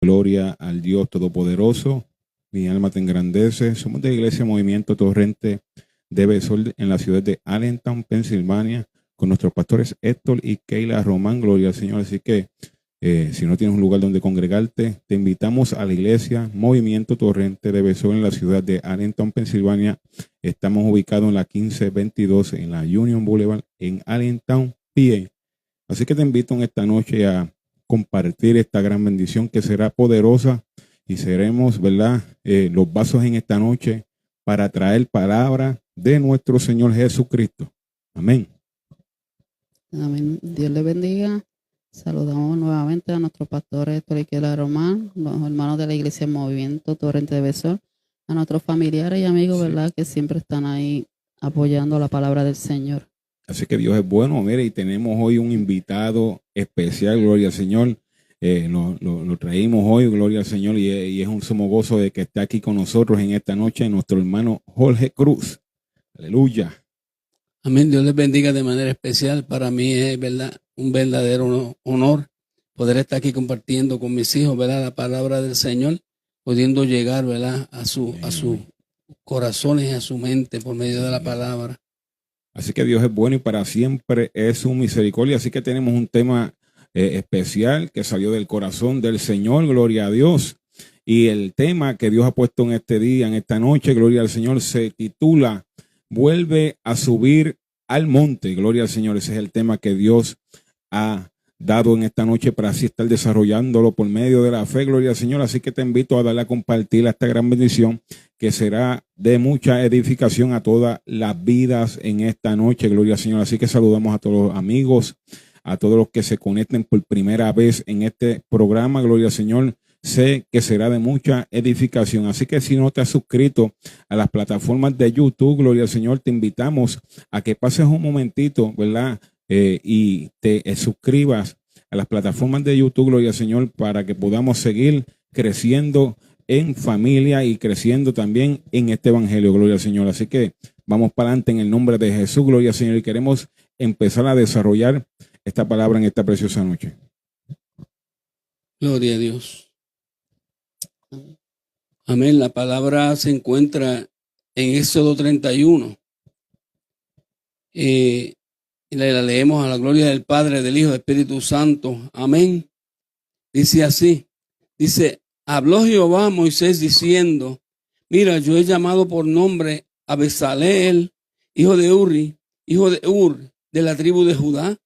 Gloria al Dios Todopoderoso. Mi alma te engrandece. Somos de la Iglesia Movimiento Torrente de Besol en la ciudad de Allentown, Pensilvania, con nuestros pastores Héctor y Keila Román. Gloria al Señor. Así que si no tienes un lugar donde congregarte, te invitamos a la Iglesia Movimiento Torrente de Besol en la ciudad de Allentown, Pensilvania. Estamos ubicados en la 1522 en la Union Boulevard en Allentown, PA. Así que te invito en esta noche a compartir esta gran bendición que será poderosa y seremos, ¿verdad? Los vasos en esta noche para traer palabra de nuestro Señor Jesucristo. Amén. Amén. Dios le bendiga. Saludamos nuevamente a nuestros pastores Héctor y Keila Román, los hermanos de la Iglesia Movimiento Torrente de Besol, a nuestros familiares y amigos, sí, ¿verdad? Que siempre están ahí apoyando la palabra del Señor. Así que Dios es bueno, mire, y tenemos hoy un invitado especial, gloria al Señor. Lo traímos hoy, gloria al Señor, y es un sumo gozo de que esté aquí con nosotros en esta noche nuestro hermano Jorge Cruz. Aleluya. Amén. Dios les bendiga de manera especial. Para mí es, ¿verdad?, un verdadero honor poder estar aquí compartiendo con mis hijos, ¿verdad?, la palabra del Señor, pudiendo llegar, ¿verdad?, a sus corazones y a su mente por medio de la palabra. Así que Dios es bueno y para siempre es su misericordia. Así que tenemos un tema especial que salió del corazón del Señor, gloria a Dios. Y el tema que Dios ha puesto en este día, en esta noche, gloria al Señor, se titula Vuelve a subir al monte, gloria al Señor. Ese es el tema que Dios ha dado en esta noche para así estar desarrollándolo por medio de la fe, gloria al Señor. Así que te invito a darle a compartir esta gran bendición que será de mucha edificación a todas las vidas en esta noche, gloria al Señor. Así que saludamos a todos los amigos, a todos los que se conecten por primera vez en este programa, gloria al Señor. Sé que será de mucha edificación. Así que si no te has suscrito a las plataformas de YouTube, gloria al Señor, te invitamos a que pases un momentito, ¿verdad? Y te suscribas a las plataformas de YouTube, gloria al Señor, para que podamos seguir creciendo en familia y creciendo también en este evangelio, gloria al Señor. Así que vamos para adelante en el nombre de Jesús, gloria al Señor, y queremos empezar a desarrollar esta palabra en esta preciosa noche. Gloria a Dios. Amén. La palabra se encuentra en Éxodo 31. Y la leemos a la gloria del Padre, del Hijo, del Espíritu Santo. Amén. Dice así. Dice, habló Jehová a Moisés diciendo, mira, yo he llamado por nombre a Bezaleel, hijo de Uri, hijo de Ur, de la tribu de Judá,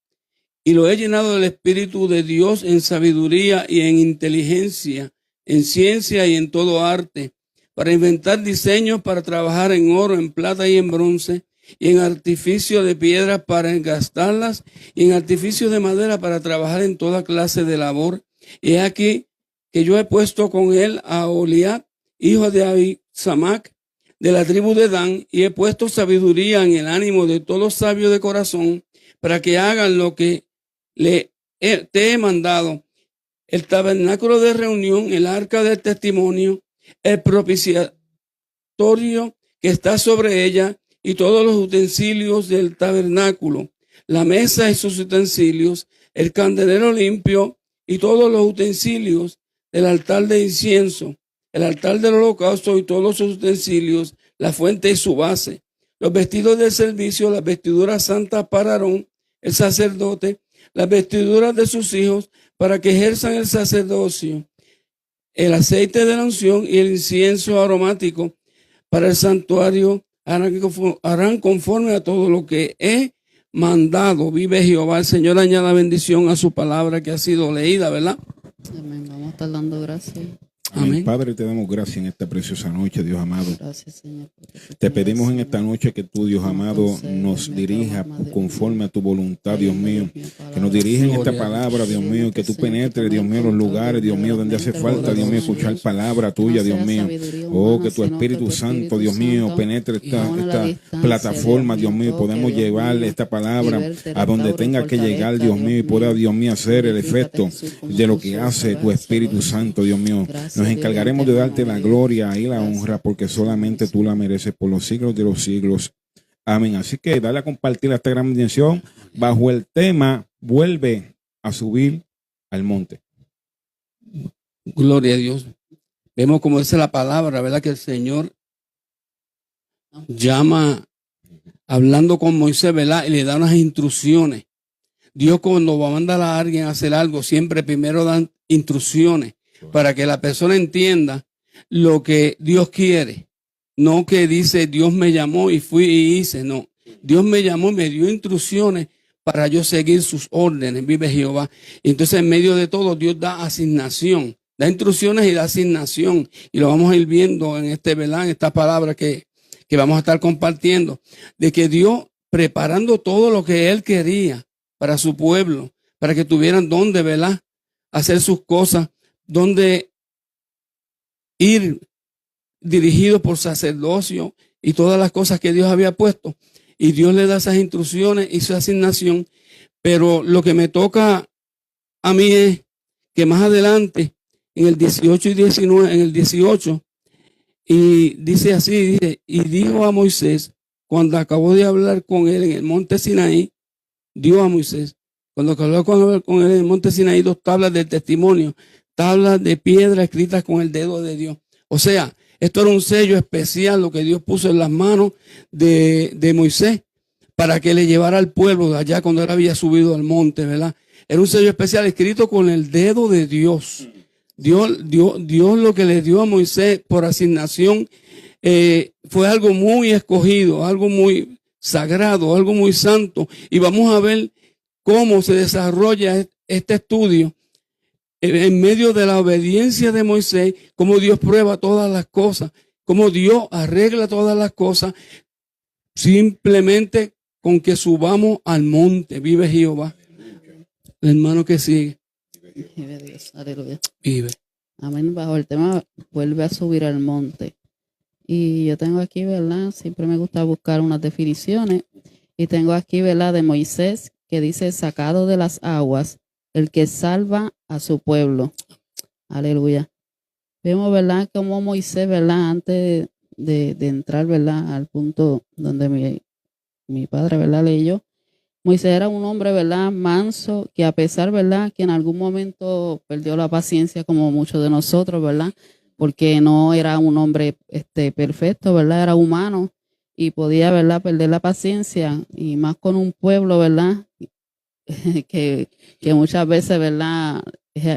y lo he llenado del Espíritu de Dios en sabiduría y en inteligencia, en ciencia y en todo arte, para inventar diseños, para trabajar en oro, en plata y en bronce, y en artificio de piedras para engastarlas, y en artificio de madera para trabajar en toda clase de labor. Y aquí que yo he puesto con él a Oliab, hijo de Ahisamac, de la tribu de Dan, y he puesto sabiduría en el ánimo de todos sabios de corazón, para que hagan lo que te he mandado. El tabernáculo de reunión, el arca del testimonio, el propiciatorio que está sobre ella y todos los utensilios del tabernáculo, la mesa y sus utensilios, el candelero limpio y todos los utensilios del altar de incienso, el altar del holocausto y todos sus utensilios, la fuente y su base, los vestidos del servicio, las vestiduras santas para Aarón, el sacerdote, las vestiduras de sus hijos para que ejerzan el sacerdocio, el aceite de la unción y el incienso aromático para el santuario harán conforme a todo lo que he mandado. Vive Jehová. El Señor añada bendición a su palabra que ha sido leída, ¿verdad? Amén. Vamos a estar dando gracias. Amén. Padre, te damos gracias en esta preciosa noche, Dios amado. Gracias, Señor. Te pedimos en esta noche que tú, Dios amado, nos dirija conforme a tu voluntad, Dios mío. Que nos dirija en esta palabra, Dios mío. Que tú penetres, Dios mío, los lugares, Dios mío, donde hace falta, Dios mío, escuchar palabra tuya, Dios mío. Oh, que tu Espíritu Santo, Dios mío, penetre esta plataforma, Dios mío. Podemos llevar esta palabra a donde tenga que llegar, Dios mío, y pueda, Dios mío, hacer el efecto de lo que hace tu Espíritu Santo, Dios mío. Nos encargaremos de darte la gloria y la honra porque solamente tú la mereces por los siglos de los siglos. Amén. Así que dale a compartir esta gran bendición bajo el tema Vuelve a subir al monte. Gloria a Dios. Vemos como dice la palabra, ¿verdad? Que el Señor llama, hablando con Moisés, ¿verdad? Y le da unas instrucciones. Dios, cuando va a mandar a alguien a hacer algo, siempre primero dan instrucciones para que la persona entienda lo que Dios quiere. No que dice, Dios me llamó y fui y hice. No, Dios me llamó y me dio instrucciones para yo seguir sus órdenes, vive Jehová. Y entonces en medio de todo Dios da asignación, da instrucciones y da asignación. Y lo vamos a ir viendo en ¿verdad? En esta palabra que vamos a estar compartiendo, de que Dios preparando todo lo que Él quería para su pueblo, para que tuvieran donde, ¿verdad? Hacer sus cosas, donde ir dirigidos por sacerdocio y todas las cosas que Dios había puesto. Y Dios le da esas instrucciones y su asignación. Pero lo que me toca a mí es que más adelante, en el 18 y 19, en el 18, y dice así, dice, y dijo a Moisés, cuando acabó de hablar con él en el monte Sinaí, dio a Moisés, cuando acabó con él en el monte Sinaí, 2 tablas del testimonio, tablas de piedra escritas con el dedo de Dios. O sea, esto era un sello especial, lo que Dios puso en las manos de Moisés, para que le llevara al pueblo de allá cuando él había subido al monte, ¿verdad? Era un sello especial escrito con el dedo de Dios. Dios lo que le dio a Moisés por asignación fue algo muy escogido, algo muy sagrado, algo muy santo. Y vamos a ver cómo se desarrolla este estudio en medio de la obediencia de Moisés, cómo Dios prueba todas las cosas, cómo Dios arregla todas las cosas, simplemente con que subamos al monte. Vive Jehová. El hermano que sigue. Vive Dios, aleluya. Vive. Amén. Bajo el tema, vuelve a subir al monte. Y yo tengo aquí, ¿verdad? Siempre me gusta buscar unas definiciones. Y tengo aquí, ¿verdad? De Moisés, que dice, sacado de las aguas, el que salva a su pueblo. Aleluya. Vemos, ¿verdad? Como Moisés, ¿verdad? Antes de entrar, ¿verdad? Al punto donde mi padre, ¿verdad? Leyó. Moisés era un hombre, ¿verdad? Manso, que a pesar, ¿verdad? Que en algún momento perdió la paciencia como muchos de nosotros, ¿verdad? Porque no era un hombre perfecto, ¿verdad? Era humano y podía, ¿verdad? Perder la paciencia y más con un pueblo, ¿verdad? que muchas veces, ¿verdad?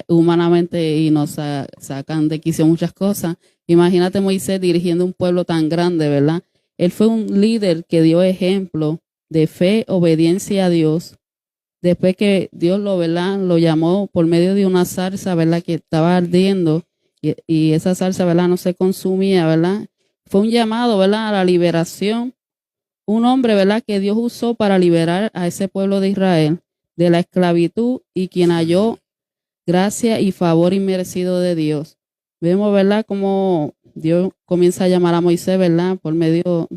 Humanamente y nos sacan de quicio muchas cosas. Imagínate Moisés dirigiendo un pueblo tan grande, ¿verdad? Él fue un líder que dio ejemplo de fe, obediencia a Dios. Después que Dios ¿verdad? Lo llamó por medio de una zarza, ¿verdad? Que estaba ardiendo y esa zarza, ¿verdad? No se consumía, ¿verdad? Fue un llamado, ¿verdad? A la liberación. Un hombre, ¿verdad? Que Dios usó para liberar a ese pueblo de Israel de la esclavitud y quien halló gracia y favor inmerecido de Dios. Vemos, ¿verdad? Cómo Dios comienza a llamar a Moisés, ¿verdad? Por medio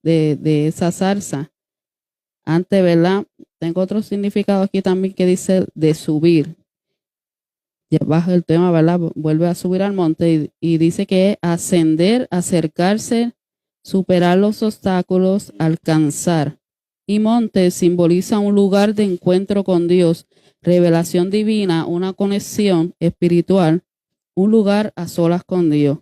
de esa zarza. Antes, ¿verdad? Tengo otro significado aquí también que dice de subir. Ya baja el tema, ¿verdad? Vuelve a subir al monte y dice que es ascender, acercarse, superar los obstáculos, alcanzar. Y monte simboliza un lugar de encuentro con Dios, revelación divina, una conexión espiritual, un lugar a solas con Dios.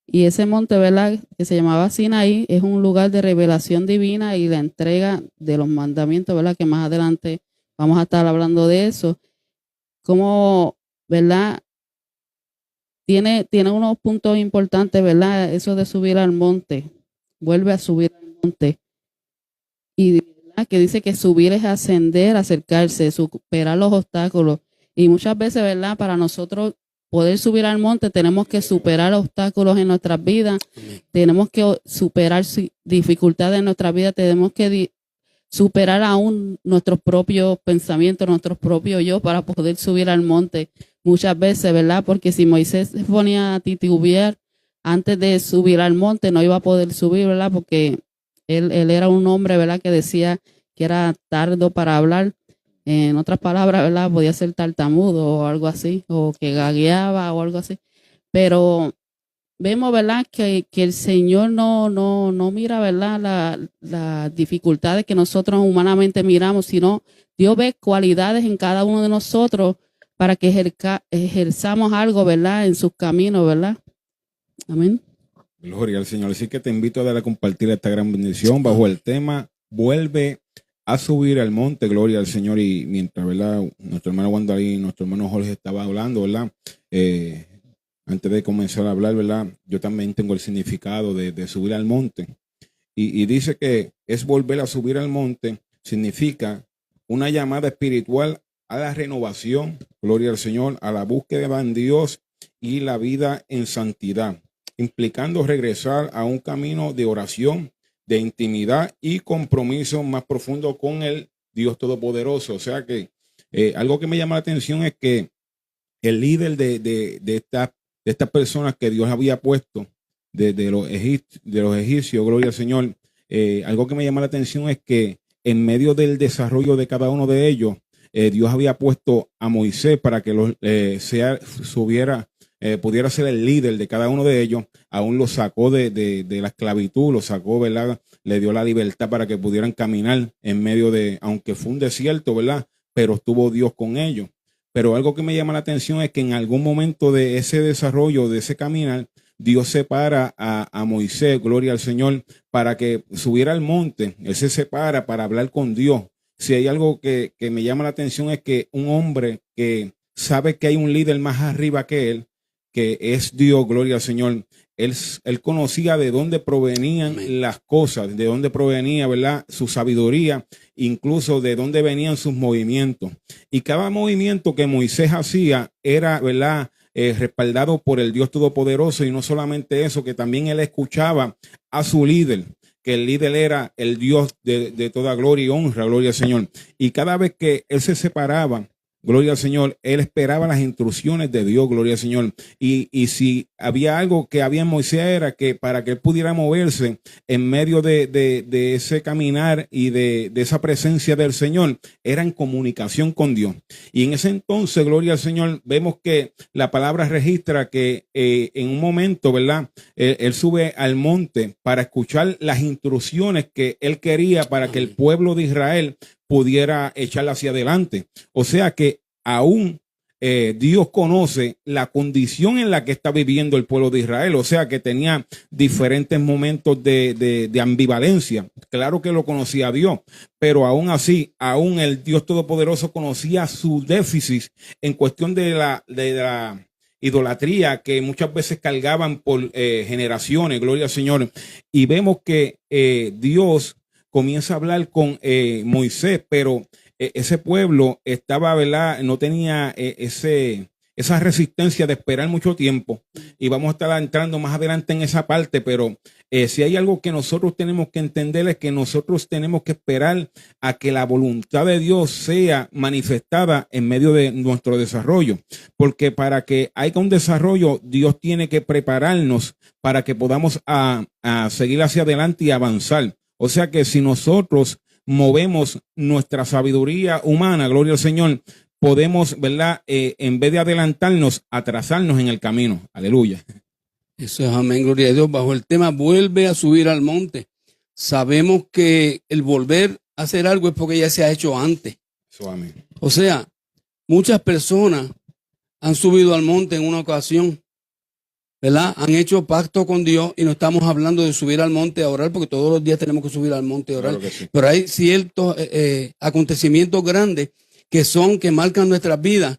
Y ese monte, ¿verdad? Que se llamaba Sinaí, es un lugar de revelación divina y la entrega de los mandamientos, ¿verdad? Que más adelante vamos a estar hablando de eso. Como, ¿verdad? Tiene unos puntos importantes, ¿verdad? Eso de subir al monte. Vuelve a subir al monte. Y ¿verdad? Que dice que subir es ascender, acercarse, superar los obstáculos. Y muchas veces, ¿verdad? Para nosotros poder subir al monte, tenemos que superar obstáculos en nuestras vidas, tenemos que superar dificultades en nuestras vidas, tenemos que superar aún nuestros propios pensamientos, nuestros propios yo para poder subir al monte muchas veces, ¿verdad? Porque si Moisés se ponía a titubear antes de subir al monte, no iba a poder subir, ¿verdad? Porque él era un hombre, ¿verdad? Que decía que era tardo para hablar. En otras palabras, ¿verdad? Podía ser tartamudo o algo así, o que gagueaba o algo así. Pero vemos, ¿verdad? Que el Señor no mira, ¿verdad? Las dificultades que nosotros humanamente miramos, sino Dios ve cualidades en cada uno de nosotros para que ejerzamos algo, ¿verdad? En sus caminos, ¿verdad? Amén. Gloria al Señor. Así que te invito a dar a compartir esta gran bendición bajo el tema vuelve a subir al monte. Gloria al Señor. Y mientras, ¿verdad? Nuestro hermano Wanda y nuestro hermano Jorge estaba hablando, ¿verdad? Antes de comenzar a hablar, ¿verdad? Yo también tengo el significado de subir al monte. Y dice que es volver a subir al monte, significa una llamada espiritual a la renovación, gloria al Señor, a la búsqueda en Dios y la vida en santidad, implicando regresar a un camino de oración, de intimidad y compromiso más profundo con el Dios Todopoderoso. O sea que algo que me llama la atención es que el líder de estas personas que Dios había puesto, de los egipcios, gloria al Señor, algo que me llama la atención es que en medio del desarrollo de cada uno de ellos, Dios había puesto a Moisés para que pudiera ser el líder de cada uno de ellos. Aún lo sacó de la esclavitud, lo sacó, ¿verdad? Le dio la libertad para que pudieran caminar en medio aunque fue un desierto, ¿verdad? Pero estuvo Dios con ellos. Pero algo que me llama la atención es que en algún momento de ese desarrollo, de ese caminar, Dios separa a Moisés, gloria al Señor, para que subiera al monte. Él se separa para hablar con Dios. Si hay algo que me llama la atención es que un hombre que sabe que hay un líder más arriba que él, que es Dios, gloria al Señor, él conocía de dónde provenían las cosas, de dónde provenía, ¿verdad? Su sabiduría, incluso de dónde venían sus movimientos. Y cada movimiento que Moisés hacía era, ¿verdad? Respaldado por el Dios Todopoderoso. Y no solamente eso, que también él escuchaba a su líder, que el líder era el Dios de toda gloria y honra, gloria al Señor. Y cada vez que él se separaba, gloria al Señor, él esperaba las instrucciones de Dios, gloria al Señor. Y si había algo que había en Moisés era que para que él pudiera moverse en medio de ese caminar y de esa presencia del Señor, era en comunicación con Dios. Y en ese entonces, gloria al Señor, vemos que la palabra registra que en un momento, ¿verdad? Él sube al monte para escuchar las instrucciones que él quería para que el pueblo de Israel pudiera echarla hacia adelante. O sea que aún Dios conoce la condición en la que está viviendo el pueblo de Israel. O sea que tenía diferentes momentos de ambivalencia. Claro que lo conocía Dios, pero aún así, aún el Dios Todopoderoso conocía su déficit en cuestión de la idolatría que muchas veces cargaban por generaciones, gloria al Señor. Y vemos que Dios comienza a hablar con Moisés, pero ese pueblo estaba, ¿verdad? No tenía esa resistencia de esperar mucho tiempo. Y vamos a estar entrando más adelante en esa parte, pero si hay algo que nosotros tenemos que entender es que nosotros tenemos que esperar a que la voluntad de Dios sea manifestada en medio de nuestro desarrollo. Porque para que haya un desarrollo, Dios tiene que prepararnos para que podamos a seguir hacia adelante y avanzar. O sea que si nosotros movemos nuestra sabiduría humana, gloria al Señor, podemos, ¿verdad? En vez de adelantarnos, atrasarnos en el camino. Aleluya. Eso es amén, gloria a Dios. Bajo el tema vuelve a subir al monte. Sabemos que el volver a hacer algo es porque ya se ha hecho antes. Eso, amén. O sea, muchas personas han subido al monte en una ocasión, ¿verdad? Han hecho pacto con Dios y no estamos hablando de subir al monte a orar, porque todos los días tenemos que subir al monte a orar. Claro que sí. Pero hay ciertos acontecimientos grandes que marcan nuestras vidas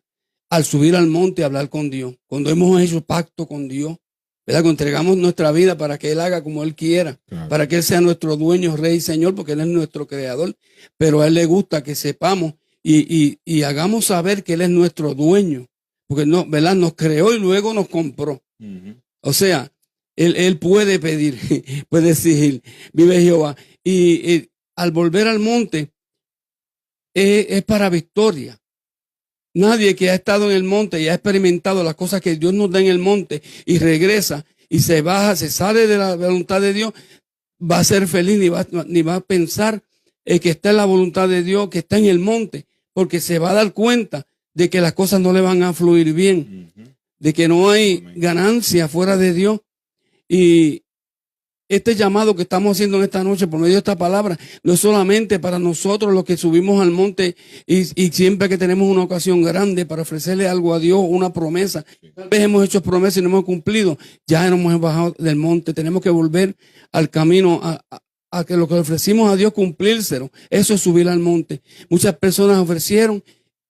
al subir al monte a hablar con Dios. Cuando hemos hecho pacto con Dios, ¿verdad? Cuando entregamos nuestra vida para que Él haga como Él quiera, claro, para que Él sea nuestro dueño, Rey y Señor, porque Él es nuestro creador. Pero a Él le gusta que sepamos y hagamos saber que Él es nuestro dueño, porque no, ¿verdad? Nos creó y luego nos compró. O sea, él puede pedir, puede exigir, vive Jehová. Y al volver al monte es para victoria. Nadie que ha estado en el monte y ha experimentado las cosas que Dios nos da en el monte y regresa y se baja, se sale de la voluntad de Dios, va a ser feliz ni va a pensar que está en la voluntad de Dios, que está en el monte, porque se va a dar cuenta de que las cosas no le van a fluir bien. De que no hay ganancia fuera de Dios. Y este llamado que estamos haciendo en esta noche por medio de esta palabra no es solamente para nosotros los que subimos al monte y siempre que tenemos una ocasión grande para ofrecerle algo a Dios, una promesa. Tal vez hemos hecho promesas y no hemos cumplido, ya no hemos bajado del monte, tenemos que volver al camino a que lo que le ofrecimos a Dios cumplírselo. Eso es subir al monte. Muchas personas ofrecieron,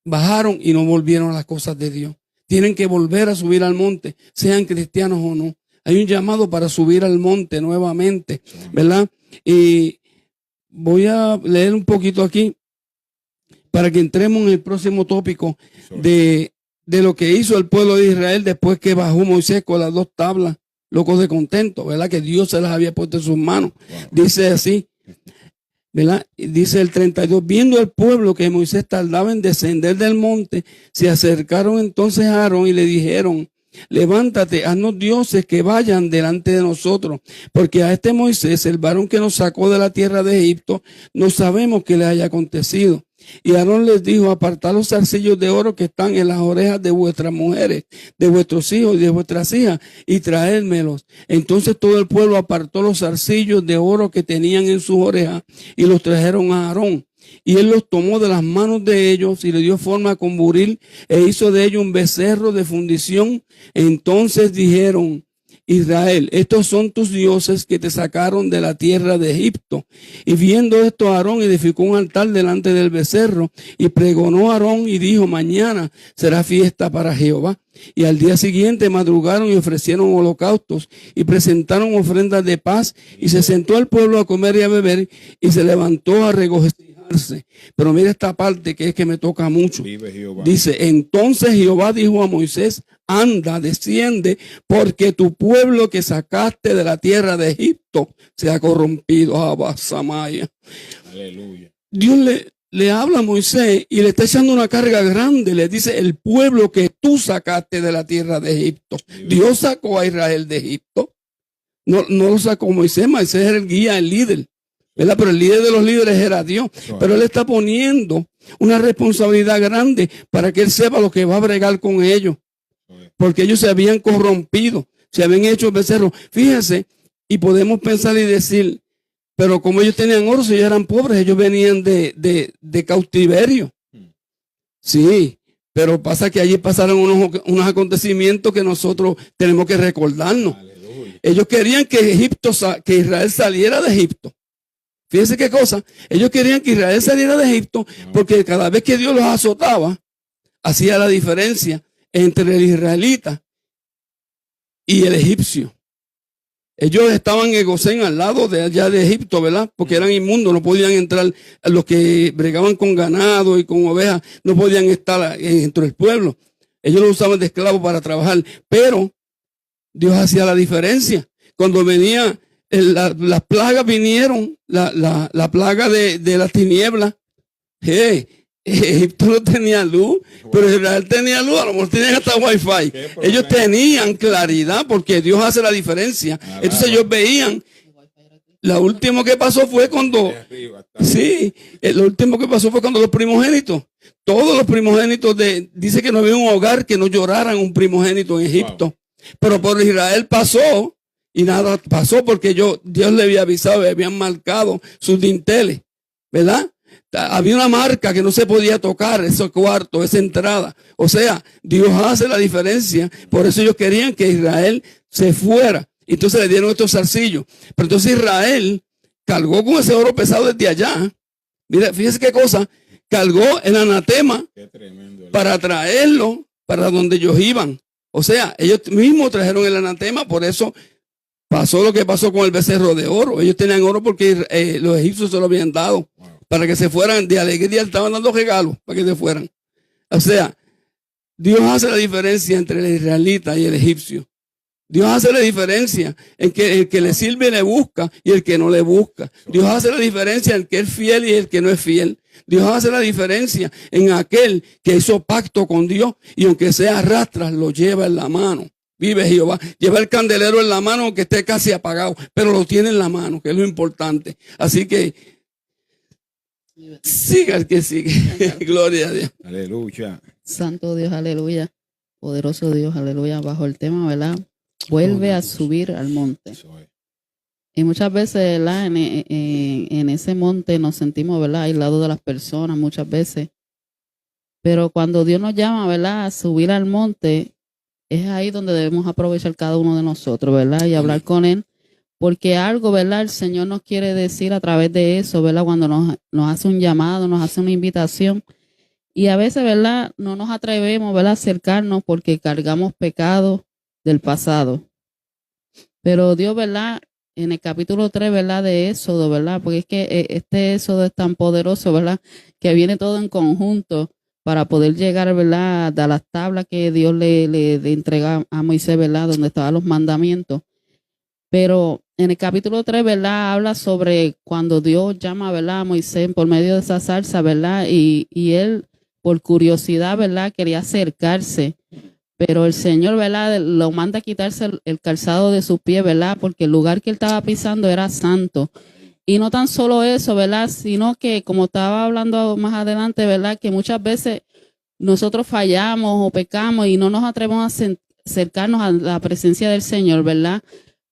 bajaron y no volvieron a las cosas de Dios. Tienen que volver a subir al monte, sean cristianos o no. Hay un llamado para subir al monte nuevamente, ¿verdad? Y voy a leer un poquito aquí para que entremos en el próximo tópico de lo que hizo el pueblo de Israel después que bajó Moisés con las 2 tablas, locos de contento, ¿verdad? Que Dios se las había puesto en sus manos. Dice así, ¿verdad? Dice el 32, viendo el pueblo que Moisés tardaba en descender del monte, se acercaron entonces a Aarón y le dijeron: levántate, haznos dioses que vayan delante de nosotros, porque a este Moisés, el varón que nos sacó de la tierra de Egipto, no sabemos qué le haya acontecido. Y Aarón les dijo: apartad los zarcillos de oro que están en las orejas de vuestras mujeres, de vuestros hijos y de vuestras hijas, y traédmelos. Entonces todo el pueblo apartó los zarcillos de oro que tenían en sus orejas y los trajeron a Aarón. Y él los tomó de las manos de ellos y le dio forma con buril e hizo de ellos un becerro de fundición. Entonces dijeron: Israel, estos son tus dioses que te sacaron de la tierra de Egipto. Y viendo esto, Aarón edificó un altar delante del becerro y pregonó a Aarón y dijo: mañana será fiesta para Jehová. Y al día siguiente madrugaron y ofrecieron holocaustos y presentaron ofrendas de paz, y se sentó el pueblo a comer y a beber y se levantó a regocijarse. Pero mira esta parte que es que me toca mucho. Dice: entonces Jehová dijo a Moisés: anda, desciende, porque tu pueblo que sacaste de la tierra de Egipto se ha corrompido. Abasamaya. Aleluya. Dios le habla a Moisés y le está echando una carga grande. Le dice: el pueblo que tú sacaste de la tierra de Egipto. Dios sacó a Israel de Egipto. No lo sacó Moisés. Moisés era el guía, el líder, ¿verdad? Pero el líder de los líderes era Dios. Pero él está poniendo una responsabilidad grande para que él sepa lo que va a bregar con ellos. Porque ellos se habían corrompido, se habían hecho becerros. Fíjense, y podemos pensar y decir: pero como ellos tenían oro, si ellos eran pobres, ellos venían de cautiverio. Sí, pero pasa que allí pasaron unos acontecimientos que nosotros tenemos que recordarnos. Aleluya. Ellos querían que Israel saliera de Egipto. Fíjense qué cosa. Ellos querían que Israel saliera de Egipto, porque cada vez que Dios los azotaba, hacía la diferencia entre el israelita y el egipcio. Ellos estaban en Gosén, al lado de allá de Egipto, ¿verdad? Porque eran inmundos, no podían entrar. Los que bregaban con ganado y con ovejas no podían estar dentro del pueblo. Ellos lo usaban de esclavos para trabajar, pero Dios hacía la diferencia. Cuando venía las plagas, vinieron, la plaga de las tinieblas. Egipto no tenía luz, pero Israel tenía luz. A lo mejor tenían hasta wifi. Ellos tenían claridad porque Dios hace la diferencia. Entonces ellos veían. Lo último que pasó fue cuando lo último que pasó fue cuando los primogénitos, todos los primogénitos dice que no había un hogar que no lloraran un primogénito en Egipto. Pero por Israel pasó y nada pasó, porque Dios le había avisado, le habían marcado sus dinteles, ¿verdad? Había una marca que no se podía tocar, ese cuarto, esa entrada. O sea, Dios hace la diferencia. Por eso ellos querían que Israel se fuera. Entonces le dieron estos zarcillos. Pero entonces Israel cargó con ese oro pesado desde allá. Mira, fíjese qué cosa. Cargó el anatema para traerlo para donde ellos iban. O sea, ellos mismos trajeron el anatema. Por eso pasó lo que pasó con el becerro de oro. Ellos tenían oro porque los egipcios se lo habían dado. Para que se fueran de alegría, estaban dando regalos para que se fueran. O sea, Dios hace la diferencia entre el israelita y el egipcio. Dios hace la diferencia en que el que le sirve le busca y el que no le busca. Dios hace la diferencia en el que es fiel y el que no es fiel. Dios hace la diferencia en aquel que hizo pacto con Dios y aunque sea arrastras, lo lleva en la mano. Vive Jehová. Lleva el candelero en la mano aunque esté casi apagado, pero lo tiene en la mano, que es lo importante. Así que siga el que sigue. Gloria a Dios. Aleluya. Santo Dios, aleluya. Poderoso Dios, aleluya. Bajo el tema, ¿verdad? Vuelve a subir al monte. Y muchas veces, ¿verdad? En ese monte nos sentimos, ¿verdad? Aislados de las personas muchas veces. Pero cuando Dios nos llama, ¿verdad? A subir al monte, es ahí donde debemos aprovechar cada uno de nosotros, ¿verdad? Y hablar con Él. Porque algo, ¿verdad? El Señor nos quiere decir a través de eso, ¿verdad? Cuando nos hace un llamado, nos hace una invitación. Y a veces, ¿verdad? No nos atrevemos, ¿verdad? A acercarnos porque cargamos pecados del pasado. Pero Dios, ¿verdad? En el capítulo 3, ¿verdad? De Éxodo, ¿verdad? Porque es que este Éxodo es tan poderoso, ¿verdad? Que viene todo en conjunto para poder llegar, ¿verdad? A las tablas que Dios le entrega a Moisés, ¿verdad? Donde estaban los mandamientos. Pero en el capítulo 3, ¿verdad? Habla sobre cuando Dios llama, ¿verdad? A Moisés por medio de esa zarza, ¿verdad? Y él, por curiosidad, ¿verdad? Quería acercarse. Pero el Señor, ¿verdad? Lo manda a quitarse el calzado de sus pies, ¿verdad? Porque el lugar que él estaba pisando era santo. Y no tan solo eso, ¿verdad? Sino que, como estaba hablando más adelante, ¿verdad? Que muchas veces nosotros fallamos o pecamos y no nos atrevemos a acercarnos a la presencia del Señor, ¿verdad?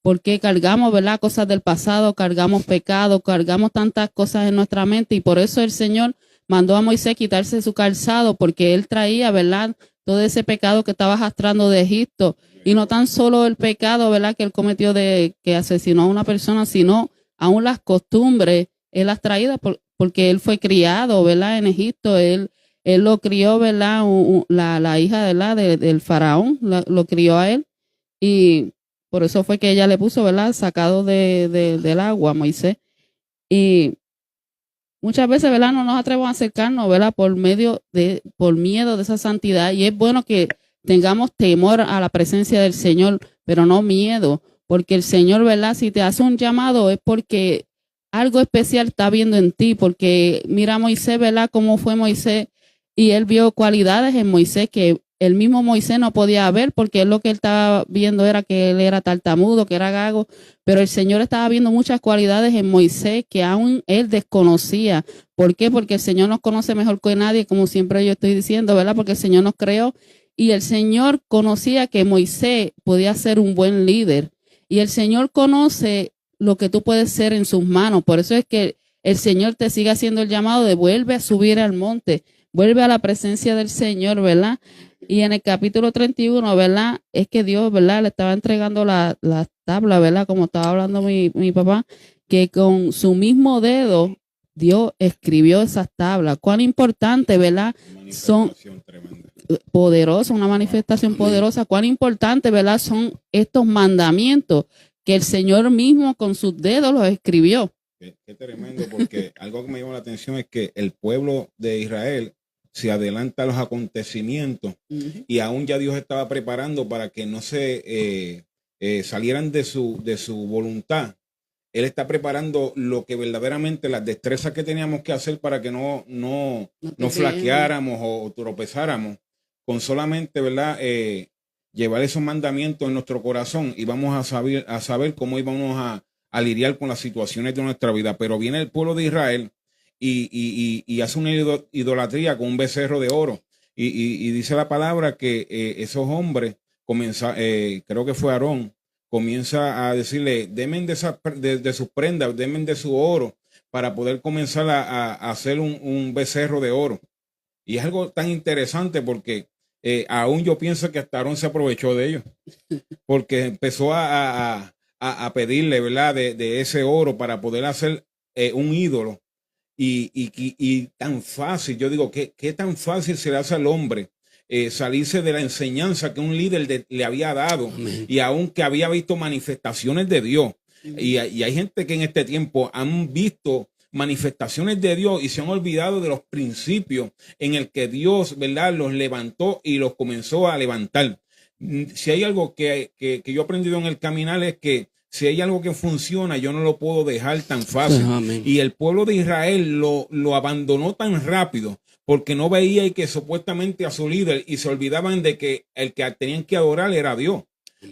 Porque cargamos, ¿verdad? Cosas del pasado, cargamos pecado, cargamos tantas cosas en nuestra mente y por eso el Señor mandó a Moisés quitarse su calzado porque él traía, ¿verdad? Todo ese pecado que estaba arrastrando de Egipto y no tan solo el pecado, ¿verdad? Que él cometió de que asesinó a una persona, sino aún las costumbres, él las traía porque él fue criado, ¿verdad? En Egipto, él lo crió, ¿verdad? La hija, ¿verdad? Del faraón, lo crió a él y por eso fue que ella le puso, ¿verdad? Sacado del agua, Moisés. Y muchas veces, ¿verdad? No nos atrevemos a acercarnos, ¿verdad? Por miedo de esa santidad. Y es bueno que tengamos temor a la presencia del Señor, pero no miedo. Porque el Señor, ¿verdad? Si te hace un llamado es porque algo especial está viendo en ti. Porque mira a Moisés, ¿verdad? Cómo fue Moisés. Y él vio cualidades en Moisés que el mismo Moisés no podía ver porque lo que él estaba viendo era que él era tartamudo, que era gago, pero el Señor estaba viendo muchas cualidades en Moisés que aún él desconocía. ¿Por qué? Porque el Señor nos conoce mejor que nadie, como siempre yo estoy diciendo, ¿verdad? Porque el Señor nos creó y el Señor conocía que Moisés podía ser un buen líder y el Señor conoce lo que tú puedes ser en sus manos. Por eso es que el Señor te sigue haciendo el llamado de vuelve a subir al monte, vuelve a la presencia del Señor, ¿verdad? Y en el capítulo 31, ¿verdad? Es que Dios, ¿verdad? Le estaba entregando la tabla, ¿verdad? Como estaba hablando mi papá, que con su mismo dedo Dios escribió esas tablas. Cuán importante, ¿verdad? Son poderosas, una manifestación poderosa. Cuán importante, ¿verdad? Son estos mandamientos que el Señor mismo con sus dedos los escribió. Qué tremendo, porque algo que me llamó la atención es que el pueblo de Israel se adelanta a los acontecimientos y aún ya Dios estaba preparando para que no se salieran de su voluntad. Él está preparando lo que verdaderamente las destrezas que teníamos que hacer para que no flaqueáramos o tropezáramos con solamente, ¿verdad? Llevar esos mandamientos en nuestro corazón y vamos a saber cómo íbamos a lidiar con las situaciones de nuestra vida. Pero viene el pueblo de Israel y hace una idolatría con un becerro de oro. Y dice la palabra que esos hombres creo que fue Aarón, comienza a decirle, denme de sus prendas, denme de su oro, para poder comenzar a hacer un becerro de oro. Y es algo tan interesante porque aún yo pienso que hasta Aarón se aprovechó de ellos, porque empezó a pedirle, ¿verdad? De ese oro para poder hacer un ídolo. Y tan fácil, yo digo, ¿qué tan fácil se le hace al hombre salirse de la enseñanza que un líder le había dado? Amén. Y aún que había visto manifestaciones de Dios. Y hay gente que en este tiempo han visto manifestaciones de Dios y se han olvidado de los principios en el que Dios, ¿verdad?, los levantó y los comenzó a levantar. Si hay algo que yo he aprendido en el caminar es que si hay algo que funciona, yo no lo puedo dejar tan fácil. Amén. Y el pueblo de Israel lo abandonó tan rápido porque no veía que supuestamente a su líder y se olvidaban de que el que tenían que adorar era Dios,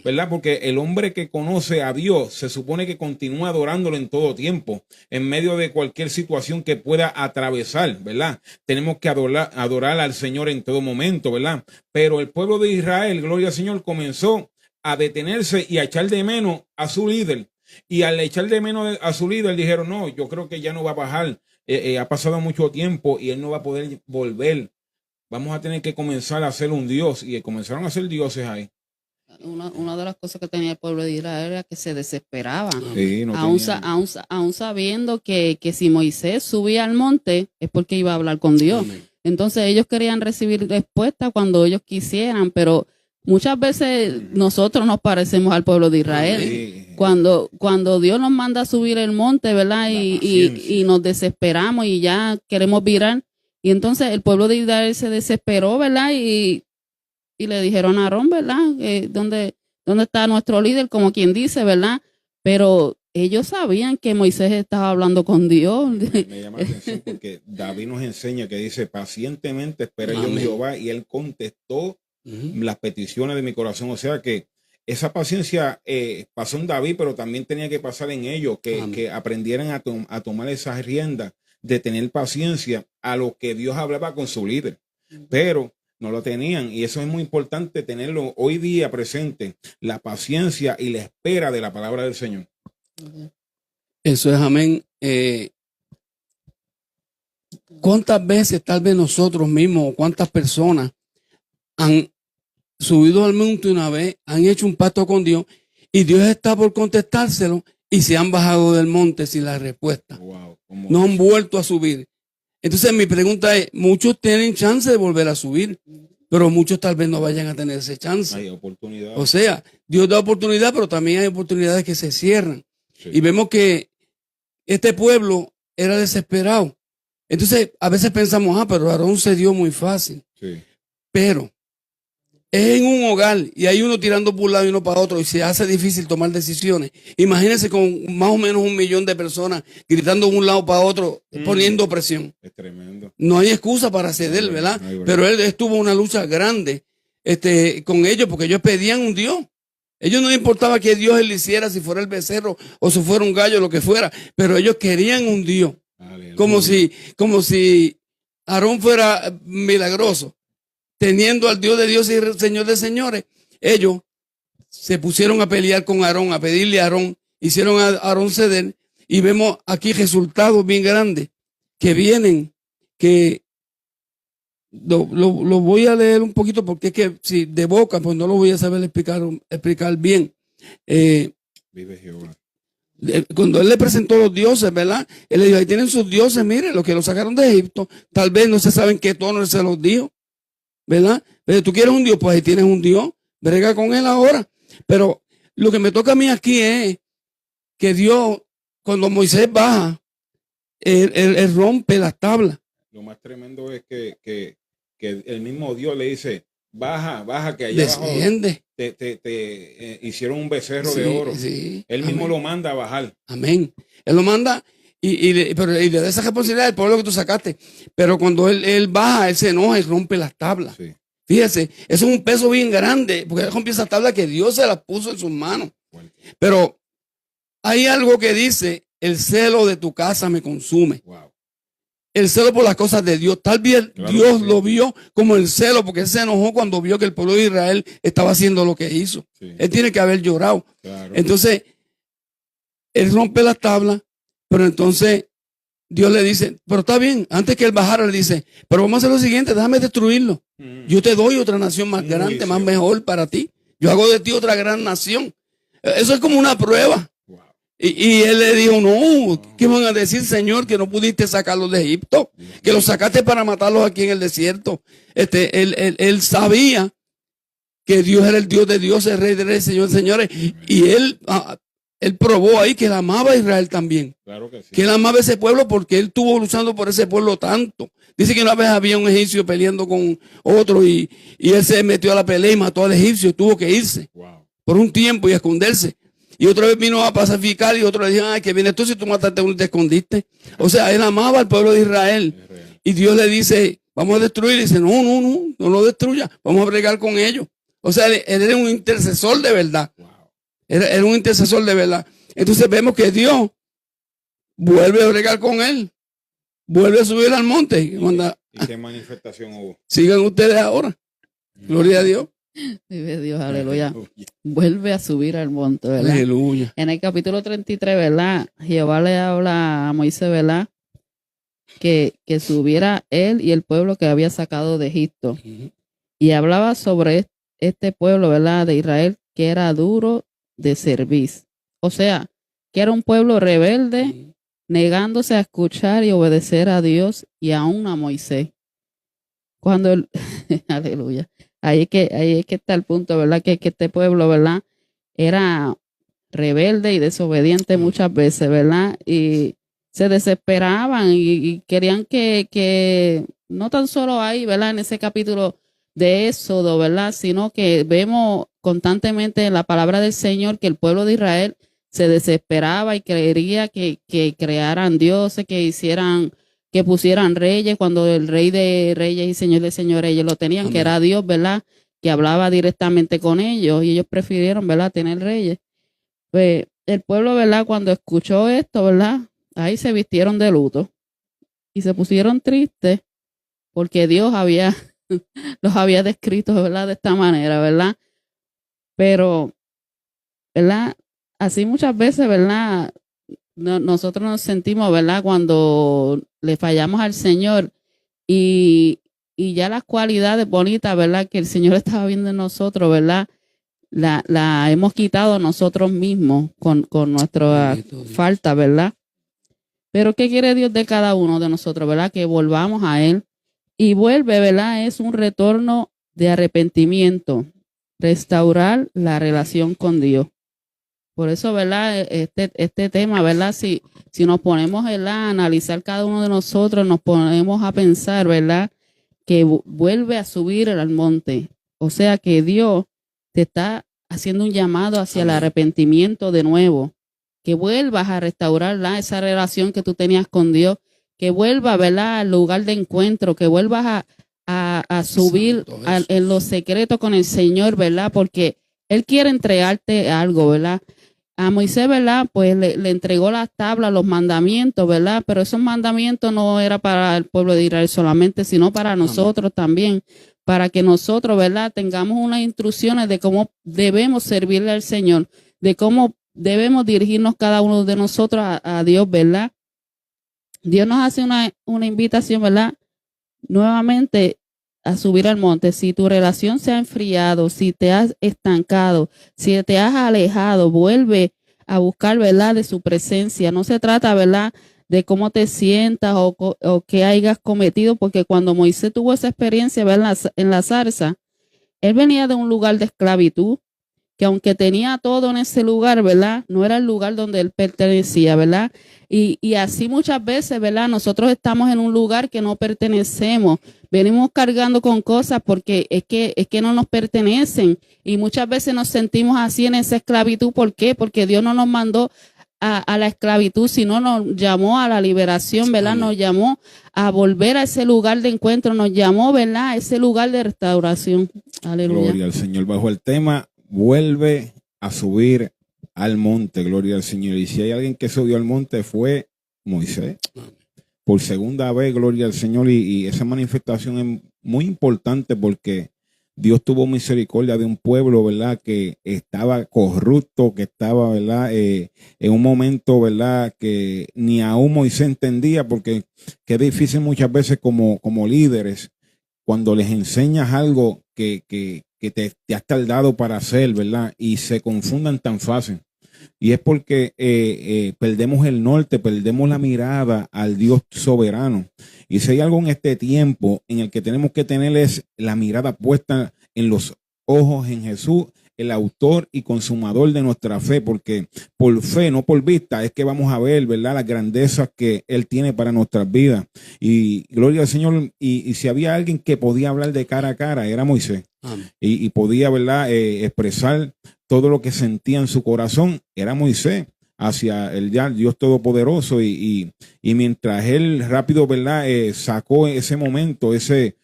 ¿verdad? Porque el hombre que conoce a Dios se supone que continúa adorándolo en todo tiempo, en medio de cualquier situación que pueda atravesar, ¿verdad? Tenemos que adorar al Señor en todo momento, ¿verdad? Pero el pueblo de Israel, gloria al Señor, comenzó a detenerse y a echar de menos a su líder. Y al echar de menos a su líder, dijeron, no, yo creo que ya no va a bajar. Ha pasado mucho tiempo y él no va a poder volver. Vamos a tener que comenzar a ser un Dios. Y comenzaron a ser dioses ahí. Una de las cosas que tenía el pueblo de Israel era que se desesperaban, Sí, no aún sabiendo que si Moisés subía al monte es porque iba a hablar con Dios. Amén. Entonces ellos querían recibir respuesta cuando ellos quisieran, pero muchas veces nosotros nos parecemos al pueblo de Israel. Sí. Cuando Dios nos manda a subir el monte, ¿verdad? Y nos desesperamos y ya queremos virar. Y entonces el pueblo de Israel se desesperó, ¿verdad? Y le dijeron a Aarón, ¿verdad? ¿Dónde está nuestro líder? Como quien dice, ¿verdad? Pero ellos sabían que Moisés estaba hablando con Dios. Me llama la atención porque David nos enseña que dice, pacientemente esperé yo en Jehová, y él contestó las peticiones de mi corazón. O sea que esa paciencia pasó en David, pero también tenía que pasar en ellos, que aprendieran a tomar esas riendas de tener paciencia a lo que Dios hablaba con su líder. Pero no lo tenían, y eso es muy importante tenerlo hoy día presente, la paciencia y la espera de la palabra del Señor. Eso es amén. ¿Cuántas veces tal vez nosotros mismos o cuántas personas han subido al monte una vez, han hecho un pacto con Dios y Dios está por contestárselo y se han bajado del monte sin la respuesta? Wow, no han vuelto a subir. Entonces mi pregunta es, muchos tienen chance de volver a subir, pero muchos tal vez no vayan a tener ese chance. Hay oportunidad. O sea, Dios da oportunidad, pero también hay oportunidades que se cierran. Sí. Y vemos que este pueblo era desesperado. Entonces, a veces pensamos, pero Aarón se dio muy fácil. Sí. Pero es en un hogar y hay uno tirando por un lado y uno para otro y se hace difícil tomar decisiones. Imagínense con más o menos 1 millón de personas gritando de un lado para otro, poniendo presión. Es tremendo. No hay excusa para ceder, ¿verdad? Pero él estuvo en una lucha grande con ellos porque ellos pedían un Dios. Ellos no les importaba que Dios le hiciera, si fuera el becerro o si fuera un gallo, lo que fuera, pero ellos querían un Dios. Aleluya. Como si Aarón fuera milagroso. Teniendo al Dios de Dios y el Señor de señores, ellos se pusieron a pelear con Aarón, a pedirle a Aarón, hicieron a Aarón ceder, y vemos aquí resultados bien grandes que vienen, que lo voy a leer un poquito porque es que si de boca, pues no lo voy a saber explicar bien. Vive Jehová. Cuando él le presentó los dioses, ¿verdad? Él le dijo, ahí tienen sus dioses, miren, los que los sacaron de Egipto, tal vez no se saben qué tono él se los dijo, ¿verdad? Pero tú quieres un Dios, pues ahí tienes un Dios, brega con él ahora. Pero lo que me toca a mí aquí es que Dios, cuando Moisés baja, él rompe las tablas. Lo más tremendo es que el mismo Dios le dice, baja, que allá Desciende. abajo te hicieron un becerro de oro. Sí, Él mismo lo manda a bajar. Amén. Él lo manda y le da esa responsabilidad del pueblo que tú sacaste. Pero cuando él baja, él se enoja y rompe las tablas. Sí. Fíjese, eso es un peso bien grande, porque él rompe esas tablas que Dios se las puso en sus manos. Bueno. Pero hay algo que dice, el celo de tu casa me consume. Wow. El celo por las cosas de Dios. Tal vez Claro, Dios sí. lo vio como el celo, porque él se enojó cuando vio que el pueblo de Israel estaba haciendo lo que hizo. Sí. Él tiene que haber llorado. Claro. Entonces, él rompe las tablas, pero entonces Dios le dice, pero está bien, antes que él bajara, le dice, pero vamos a hacer lo siguiente, déjame destruirlo. Yo te doy otra nación más grande, más mejor para ti. Yo hago de ti otra gran nación. Eso es como una prueba. Wow. Y él le dijo, no, ¿qué van a decir, Señor, que no pudiste sacarlos de Egipto? Que los sacaste para matarlos aquí en el desierto. Él sabía que Dios era el Dios de Dios, el Rey de Reyes, Señor de señores. Y él probó ahí que él amaba a Israel también. Claro que sí. Que él amaba a ese pueblo porque él estuvo luchando por ese pueblo tanto. Dice que una vez había un egipcio peleando con otro y él se metió a la pelea y mató al egipcio y tuvo que irse Wow. por un tiempo y esconderse. Y otra vez vino a pacificar y otro le dijo, ay, que vienes tú si tú mataste a uno y te escondiste. O sea, él amaba al pueblo de Israel. Y Dios le dice, vamos a destruir. Y dice, no lo destruya. Vamos a bregar con ellos. O sea, él era un intercesor de verdad. Wow. Era un intercesor de verdad. Entonces vemos que Dios vuelve a bregar con él. Vuelve a subir al monte. ¿Y qué manifestación hubo? Sigan ustedes ahora. Gloria a Dios. Vive Dios, aleluya. Vuelve a subir al monte, ¿verdad? Aleluya. En el capítulo 33, ¿verdad? Jehová le habla a Moisés, ¿verdad? Que subiera él y el pueblo que había sacado de Egipto. Y hablaba sobre este pueblo, ¿verdad? De Israel, que era duro de cerviz. O sea, que era un pueblo rebelde, negándose a escuchar y obedecer a Dios y aún a Moisés. Cuando aleluya. Ahí es que está el punto, ¿verdad? Que este pueblo, ¿verdad? Era rebelde y desobediente muchas veces, ¿verdad? Y se desesperaban y querían que no tan solo ahí, ¿verdad? En ese capítulo de Éxodo, ¿verdad? Sino que vemos constantemente en la palabra del Señor que el pueblo de Israel se desesperaba y quería que crearan dioses, que pusieran reyes, cuando el rey de reyes y señor de señores ellos lo tenían, Amén. que era Dios, ¿verdad? Que hablaba directamente con ellos y ellos prefirieron, ¿verdad? Tener reyes. Pues el pueblo, ¿verdad? Cuando escuchó esto, ¿verdad? Ahí se vistieron de luto y se pusieron tristes porque Dios los había descrito, ¿verdad? De esta manera, ¿verdad? Pero, ¿verdad? Así muchas veces, ¿verdad? Nosotros nos sentimos, ¿verdad? Cuando le fallamos al Señor y ya las cualidades bonitas, ¿verdad? Que el Señor estaba viendo en nosotros, ¿verdad? La hemos quitado nosotros mismos con nuestra falta, ¿verdad? Pero ¿qué quiere Dios de cada uno de nosotros, ¿verdad? Que volvamos a Él y vuelve, ¿verdad? Es un retorno de arrepentimiento, restaurar la relación con Dios. Por eso, ¿verdad? Este tema, ¿verdad? Si nos ponemos, ¿verdad? A analizar cada uno de nosotros, nos ponemos a pensar, ¿verdad? Que vuelve a subir al monte. O sea que Dios te está haciendo un llamado hacia el arrepentimiento de nuevo. Que vuelvas a restaurar, ¿verdad? Esa relación que tú tenías con Dios. Que vuelvas, ¿verdad? Al lugar de encuentro. Que vuelvas a subir en los secretos con el Señor, ¿verdad? Porque Él quiere entregarte algo, ¿verdad? A Moisés, ¿verdad? Pues le entregó las tablas, los mandamientos, ¿verdad? Pero esos mandamientos no era para el pueblo de Israel solamente, sino para nosotros también, para que nosotros, ¿verdad? Tengamos unas instrucciones de cómo debemos servirle al Señor, de cómo debemos dirigirnos cada uno de nosotros a Dios, ¿verdad? Dios nos hace una invitación, ¿verdad? Nuevamente a subir al monte. Si tu relación se ha enfriado, si te has estancado, si te has alejado, vuelve a buscar, ¿verdad? De su presencia. No se trata, ¿verdad? De cómo te sientas o qué hayas cometido, porque cuando Moisés tuvo esa experiencia, ¿verdad? En la zarza, él venía de un lugar de esclavitud, que aunque tenía todo en ese lugar, ¿verdad? No era el lugar donde él pertenecía, ¿verdad? Y así muchas veces, ¿verdad? Nosotros estamos en un lugar que no pertenecemos. Venimos cargando con cosas porque es que no nos pertenecen. Y muchas veces nos sentimos así en esa esclavitud. ¿Por qué? Porque Dios no nos mandó a la esclavitud, sino nos llamó a la liberación, ¿verdad? Nos llamó a volver a ese lugar de encuentro. Nos llamó, ¿verdad? A ese lugar de restauración. Aleluya. Gloria al Señor. Bajo el tema, vuelve a subir al monte, gloria al Señor. Y si hay alguien que subió al monte fue Moisés. Por segunda vez, gloria al Señor. Y esa manifestación es muy importante porque Dios tuvo misericordia de un pueblo, ¿verdad? Que estaba corrupto, que estaba, ¿verdad? En un momento, ¿verdad? Que ni aún Moisés entendía, porque qué difícil muchas veces como líderes, cuando les enseñas algo que te has tardado para hacer, ¿verdad? Y se confundan tan fácil. Y es porque perdemos el norte, perdemos la mirada al Dios soberano. Y si hay algo en este tiempo en el que tenemos que tener es la mirada puesta en los ojos en Jesús, el autor y consumador de nuestra fe, porque por fe, no por vista, es que vamos a ver, ¿verdad?, las grandezas que Él tiene para nuestras vidas. Y gloria al Señor. Y si había alguien que podía hablar de cara a cara, era Moisés. Y podía, ¿verdad?, expresar todo lo que sentía en su corazón, era Moisés, hacia el Dios Todopoderoso. Y mientras él rápido, ¿verdad?, sacó ese momento, ese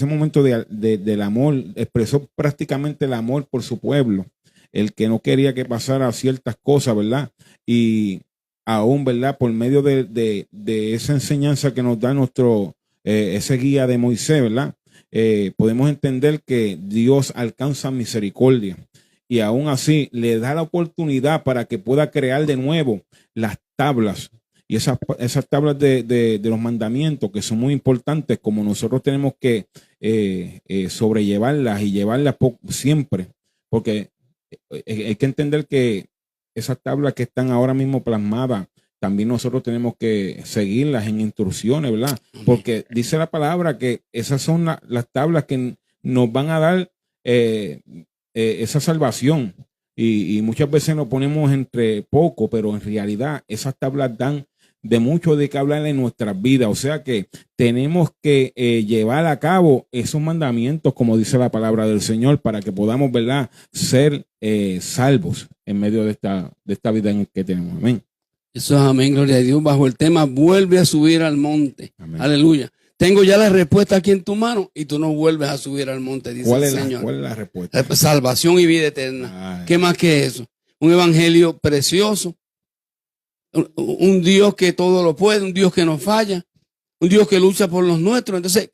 momento del amor, expresó prácticamente el amor por su pueblo, el que no quería que pasara ciertas cosas, ¿verdad? Y aún, ¿verdad?, por medio de esa enseñanza que nos da ese guía de Moisés, ¿verdad?, podemos entender que Dios alcanza misericordia y aún así le da la oportunidad para que pueda crear de nuevo las tablas. Y esas tablas de los mandamientos que son muy importantes, como nosotros tenemos que sobrellevarlas y llevarlas siempre, porque hay que entender que esas tablas que están ahora mismo plasmadas, también nosotros tenemos que seguirlas en instrucciones, ¿verdad? Porque dice la palabra que esas son las tablas que nos van a dar esa salvación. Y muchas veces nos ponemos entre poco, pero en realidad esas tablas dan de mucho de qué hablar en nuestras vidas. O sea que tenemos que llevar a cabo esos mandamientos, como dice la palabra del Señor, para que podamos, ¿verdad?, ser salvos en medio de esta vida en que tenemos. Amén. Eso es amén, gloria a Dios. Bajo el tema, vuelve a subir al monte. Amén. Aleluya. Tengo ya la respuesta aquí en tu mano y tú no vuelves a subir al monte, dice el Señor. ¿Cuál es la respuesta? Salvación y vida eterna. Ay. ¿Qué más que eso? Un evangelio precioso. Un Dios que todo lo puede, un Dios que no falla, un Dios que lucha por los nuestros. Entonces,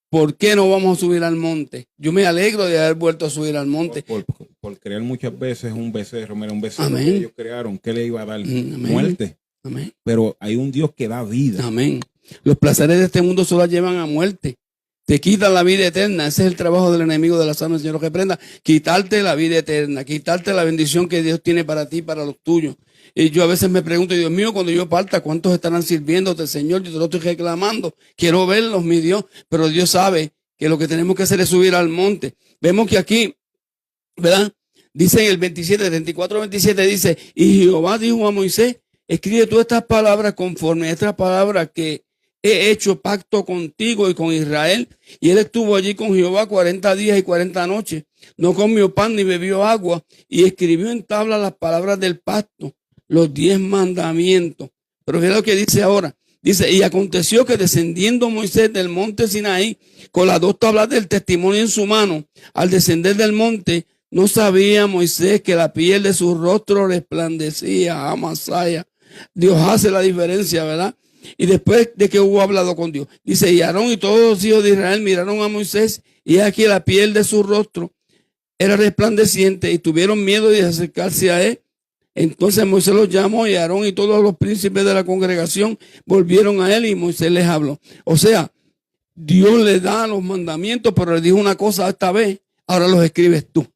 ¿por qué no vamos a subir al monte? Yo me alegro de haber vuelto a subir al monte. Por crear muchas veces un becerro, mira, un becerro Amén. que ellos crearon, ¿qué le iba a dar? Amén. Muerte. Amén. Pero hay un Dios que da vida. Amén. Los placeres de este mundo solo llevan a muerte. Te quitan la vida eterna. Ese es el trabajo del enemigo de las almas, Señor, que aprenda. Quitarte la vida eterna, quitarte la bendición que Dios tiene para ti y para los tuyos. Y yo a veces me pregunto, Dios mío, cuando yo parta, ¿cuántos estarán sirviéndote, Señor? Yo te lo estoy reclamando. Quiero verlos, mi Dios. Pero Dios sabe que lo que tenemos que hacer es subir al monte. Vemos que aquí, ¿verdad? Dice en el 27, 34, 27, dice, y Jehová dijo a Moisés, escribe tú estas palabras conforme a estas palabras que he hecho pacto contigo y con Israel. Y él estuvo allí con Jehová 40 días y 40 noches. No comió pan ni bebió agua. Y escribió en tabla las palabras del pacto, los 10 mandamientos. Pero fíjate lo que dice ahora. Dice, y aconteció que descendiendo Moisés del monte Sinaí con las 2 tablas del testimonio en su mano, al descender del monte, no sabía Moisés que la piel de su rostro resplandecía. Amasaya. Dios hace la diferencia, ¿verdad? Y después de que hubo hablado con Dios, dice, y Aarón y todos los hijos de Israel miraron a Moisés, y aquí la piel de su rostro era resplandeciente, y tuvieron miedo de acercarse a él. Entonces Moisés los llamó, y Aarón y todos los príncipes de la congregación volvieron a él, y Moisés les habló. O sea, Dios le da los mandamientos, pero le dijo una cosa esta vez, ahora los escribes tú.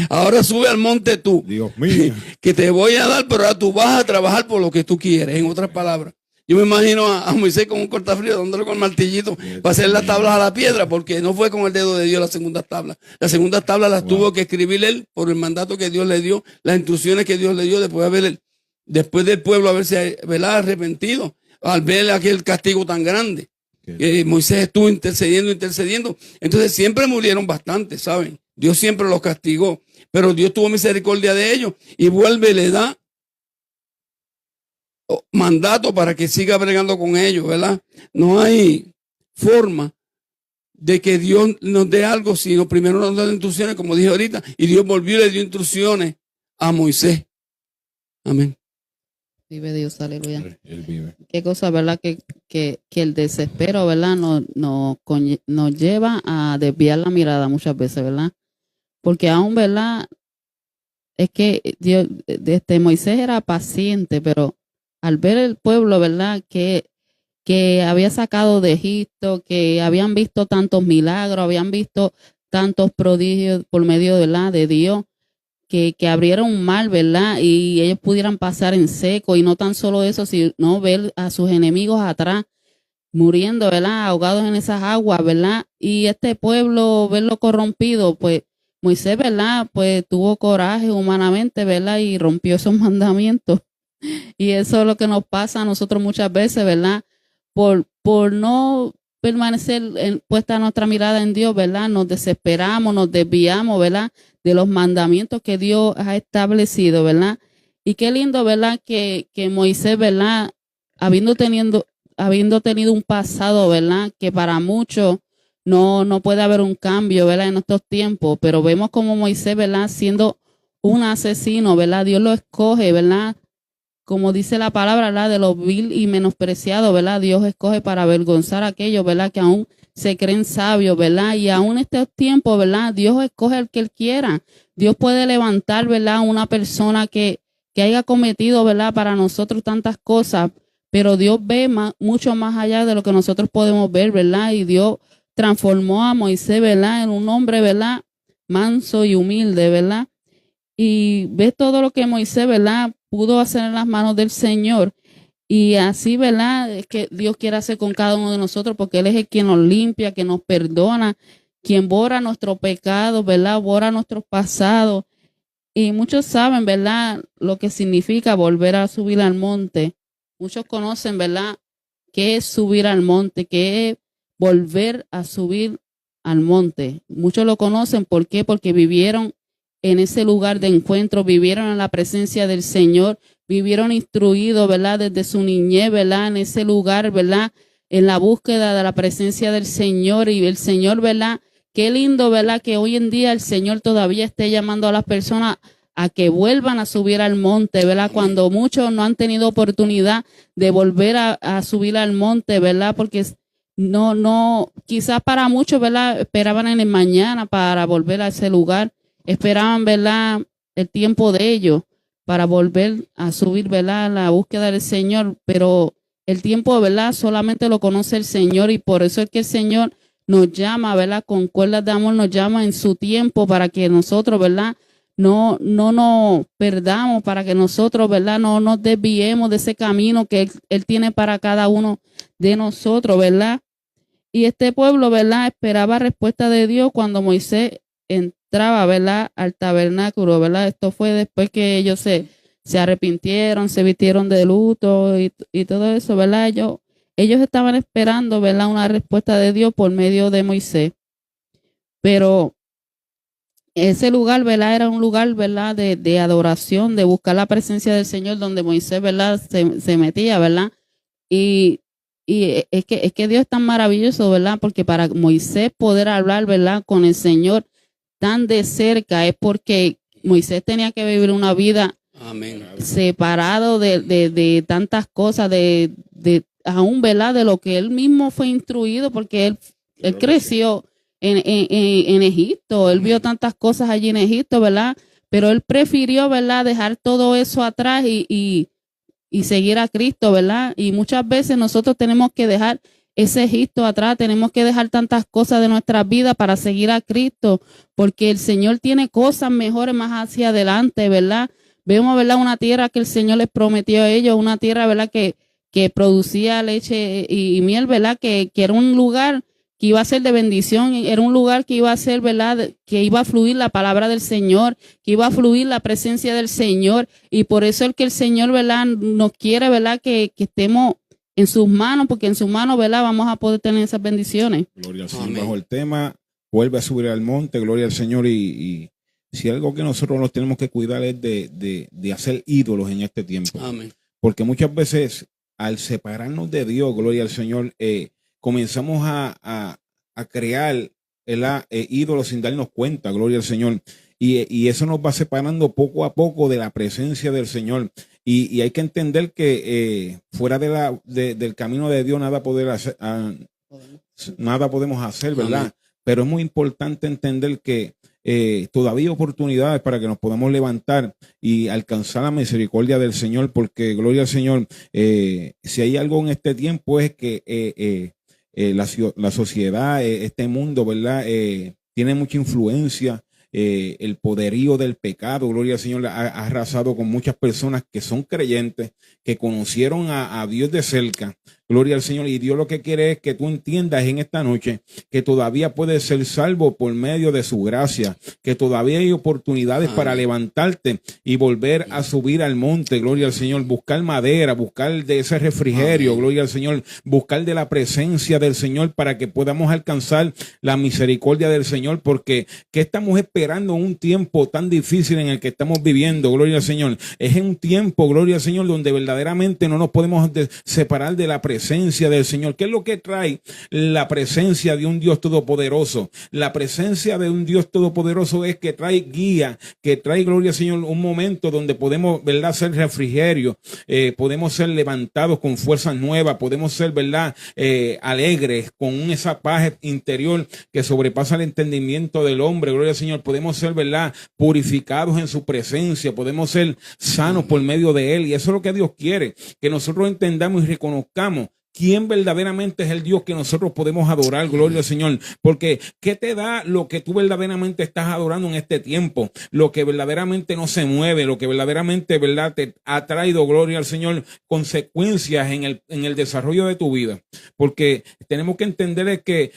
Ahora sube al monte tú. Dios mío. Que te voy a dar, pero ahora tú vas a trabajar por lo que tú quieres. En otras palabras, yo me imagino a Moisés con un cortafrío dándole con el martillito para hacer las tablas a la piedra, porque no fue con el dedo de Dios las segundas tablas. Las segundas tablas las tuvo que escribir él por el mandato que Dios le dio, las instrucciones que Dios le dio después del pueblo haberse, ¿verdad?, arrepentido al ver aquel castigo tan grande. Moisés estuvo intercediendo. Entonces siempre murieron bastante, ¿saben? Dios siempre los castigó, pero Dios tuvo misericordia de ellos y vuelve y le da mandato para que siga bregando con ellos, ¿verdad? No hay forma de que Dios nos dé algo, sino primero nos da instrucciones, como dije ahorita, y Dios volvió y le dio instrucciones a Moisés. Amén. Vive Dios, aleluya. Él vive. Qué cosa, ¿verdad? Que el desespero, ¿verdad? Nos lleva a desviar la mirada muchas veces, ¿verdad? Porque aún, ¿verdad? Es que Dios, Moisés era paciente, pero al ver el pueblo, ¿verdad? Que había sacado de Egipto, que habían visto tantos milagros, habían visto tantos prodigios por medio, ¿verdad?, de Dios, que abrieron un mar, ¿verdad? Y ellos pudieran pasar en seco, y no tan solo eso, sino ver a sus enemigos atrás muriendo, ¿verdad?, ahogados en esas aguas, ¿verdad? Y este pueblo, verlo corrompido, pues Moisés, ¿verdad?, pues tuvo coraje humanamente, ¿verdad?, y rompió esos mandamientos. Y eso es lo que nos pasa a nosotros muchas veces, ¿verdad? Por no permanecer puesta nuestra mirada en Dios, ¿verdad? Nos desesperamos, nos desviamos, ¿verdad?, de los mandamientos que Dios ha establecido, ¿verdad? Y qué lindo, ¿verdad?, que Moisés, ¿verdad?, habiendo tenido un pasado, ¿verdad?, que para muchos no puede haber un cambio, ¿verdad?, en estos tiempos, pero vemos como Moisés, ¿verdad?, siendo un asesino, ¿verdad?, Dios lo escoge, ¿verdad?, como dice la palabra, ¿verdad?, de los vil y menospreciados, ¿verdad?, Dios escoge para avergonzar a aquellos, ¿verdad?, que aún se creen sabios, ¿verdad? Y aún en estos tiempos, ¿verdad? Dios escoge el que Él quiera. Dios puede levantar, ¿verdad? Una persona que haya cometido, ¿verdad? Para nosotros tantas cosas, pero Dios ve mucho más allá de lo que nosotros podemos ver, ¿verdad? Y Dios transformó a Moisés, ¿verdad? En un hombre, ¿verdad? Manso y humilde, ¿verdad? Y ve todo lo que Moisés, ¿verdad? Pudo hacer en las manos del Señor. Y así, ¿verdad? Es que Dios quiere hacer con cada uno de nosotros, porque Él es el quien nos limpia, que nos perdona, quien borra nuestros pecados, ¿verdad? Borra nuestros pasados. Y muchos saben, ¿verdad? Lo que significa volver a subir al monte. Muchos conocen, ¿verdad? ¿Qué es subir al monte? ¿Qué es volver a subir al monte? Muchos lo conocen. ¿Por qué? Porque vivieron en ese lugar de encuentro, vivieron en la presencia del Señor, vivieron instruidos, ¿verdad? Desde su niñez, ¿verdad? En ese lugar, ¿verdad? En la búsqueda de la presencia del Señor y el Señor, ¿verdad? Qué lindo, ¿verdad? Que hoy en día el Señor todavía esté llamando a las personas a que vuelvan a subir al monte, ¿verdad? Cuando muchos no han tenido oportunidad de volver a subir al monte, ¿verdad? Porque quizás para muchos, ¿verdad? Esperaban en el mañana para volver a ese lugar, esperaban, ¿verdad? El tiempo de ellos para volver a subir, ¿verdad? La búsqueda del Señor, pero el tiempo, ¿verdad? Solamente lo conoce el Señor y por eso es que el Señor nos llama, ¿verdad? Con cuerdas de amor nos llama en su tiempo para que nosotros, ¿verdad? No nos perdamos, para que nosotros, ¿verdad? No nos desviemos de ese camino que Él tiene para cada uno de nosotros, ¿verdad? Y este pueblo, ¿verdad? Esperaba respuesta de Dios cuando Moisés entraba, ¿verdad? Al tabernáculo, ¿verdad? Esto fue después que ellos se arrepintieron, se vistieron de luto y todo eso, ¿verdad? Ellos estaban esperando, ¿verdad? Una respuesta de Dios por medio de Moisés. Pero ese lugar, ¿verdad? Era un lugar, ¿verdad? De adoración, de buscar la presencia del Señor, donde Moisés, ¿verdad? Se metía, ¿verdad? Y es que Dios es tan maravilloso, ¿verdad? Porque para Moisés poder hablar, ¿verdad? Con el Señor tan de cerca es porque Moisés tenía que vivir una vida Amén. separado de tantas cosas, aún, ¿verdad? De lo que él mismo fue instruido, porque él creció en Egipto, él vio tantas cosas allí en Egipto, ¿verdad? Pero él prefirió, ¿verdad? Dejar todo eso atrás y seguir a Cristo, ¿verdad? Y muchas veces nosotros tenemos que dejar ese Egipto atrás, tenemos que dejar tantas cosas de nuestra vida para seguir a Cristo, porque el Señor tiene cosas mejores más hacia adelante, ¿verdad? Vemos, ¿verdad? Una tierra que el Señor les prometió a ellos, una tierra, ¿verdad? Que producía leche y miel, ¿verdad? Que era un lugar que iba a ser de bendición, era un lugar que iba a ser, ¿verdad? Que iba a fluir la palabra del Señor, que iba a fluir la presencia del Señor, y por eso es que el Señor, ¿verdad? Nos quiere, ¿verdad? Que estemos en sus manos, porque en sus manos, ¿verdad? Vamos a poder tener esas bendiciones. Gloria al Señor. Bajo el tema, vuelve a subir al monte, gloria al Señor, y si algo que nosotros nos tenemos que cuidar es de hacer ídolos en este tiempo. Amén. Porque muchas veces al separarnos de Dios, gloria al Señor, comenzamos a crear ídolos sin darnos cuenta, gloria al Señor. Y eso nos va separando poco a poco de la presencia del Señor. Y hay que entender que fuera del camino de Dios nada podemos hacer, ¿verdad? Amén. Pero es muy importante entender que todavía hay oportunidades para que nos podamos levantar y alcanzar la misericordia del Señor, porque, gloria al Señor, si hay algo en este tiempo es que la sociedad, este mundo, ¿verdad? Tiene mucha influencia. El poderío del pecado, gloria al Señor, ha arrasado con muchas personas que son creyentes, que conocieron a Dios de cerca, gloria al Señor, y Dios lo que quiere es que tú entiendas en esta noche que todavía puedes ser salvo por medio de su gracia, que todavía hay oportunidades para levantarte y volver a subir al monte, gloria al Señor, buscar madera, buscar de ese refrigerio, gloria al Señor, buscar de la presencia del Señor para que podamos alcanzar la misericordia del Señor, porque ¿qué estamos esperando en un tiempo tan difícil en el que estamos viviendo? Gloria al Señor. Es en un tiempo, gloria al Señor, donde verdaderamente no nos podemos separar de la presencia presencia del Señor. ¿Qué es lo que trae la presencia de un Dios todopoderoso? La presencia de un Dios todopoderoso es que trae guía, que trae, gloria al Señor, un momento donde podemos, ¿verdad?, ser refrigerio, podemos ser levantados con fuerzas nuevas, podemos ser, ¿verdad?, alegres, con esa paz interior que sobrepasa el entendimiento del hombre, gloria al Señor. Podemos ser, ¿verdad?, purificados en su presencia, podemos ser sanos por medio de Él, y eso es lo que Dios quiere, que nosotros entendamos y reconozcamos quién verdaderamente es el Dios que nosotros podemos adorar, gloria al Señor. Porque ¿qué te da lo que tú verdaderamente estás adorando en este tiempo? Lo que verdaderamente no se mueve, lo que verdaderamente, ¿verdad?, te ha traído, gloria al Señor, consecuencias en el desarrollo de tu vida. Porque tenemos que entender que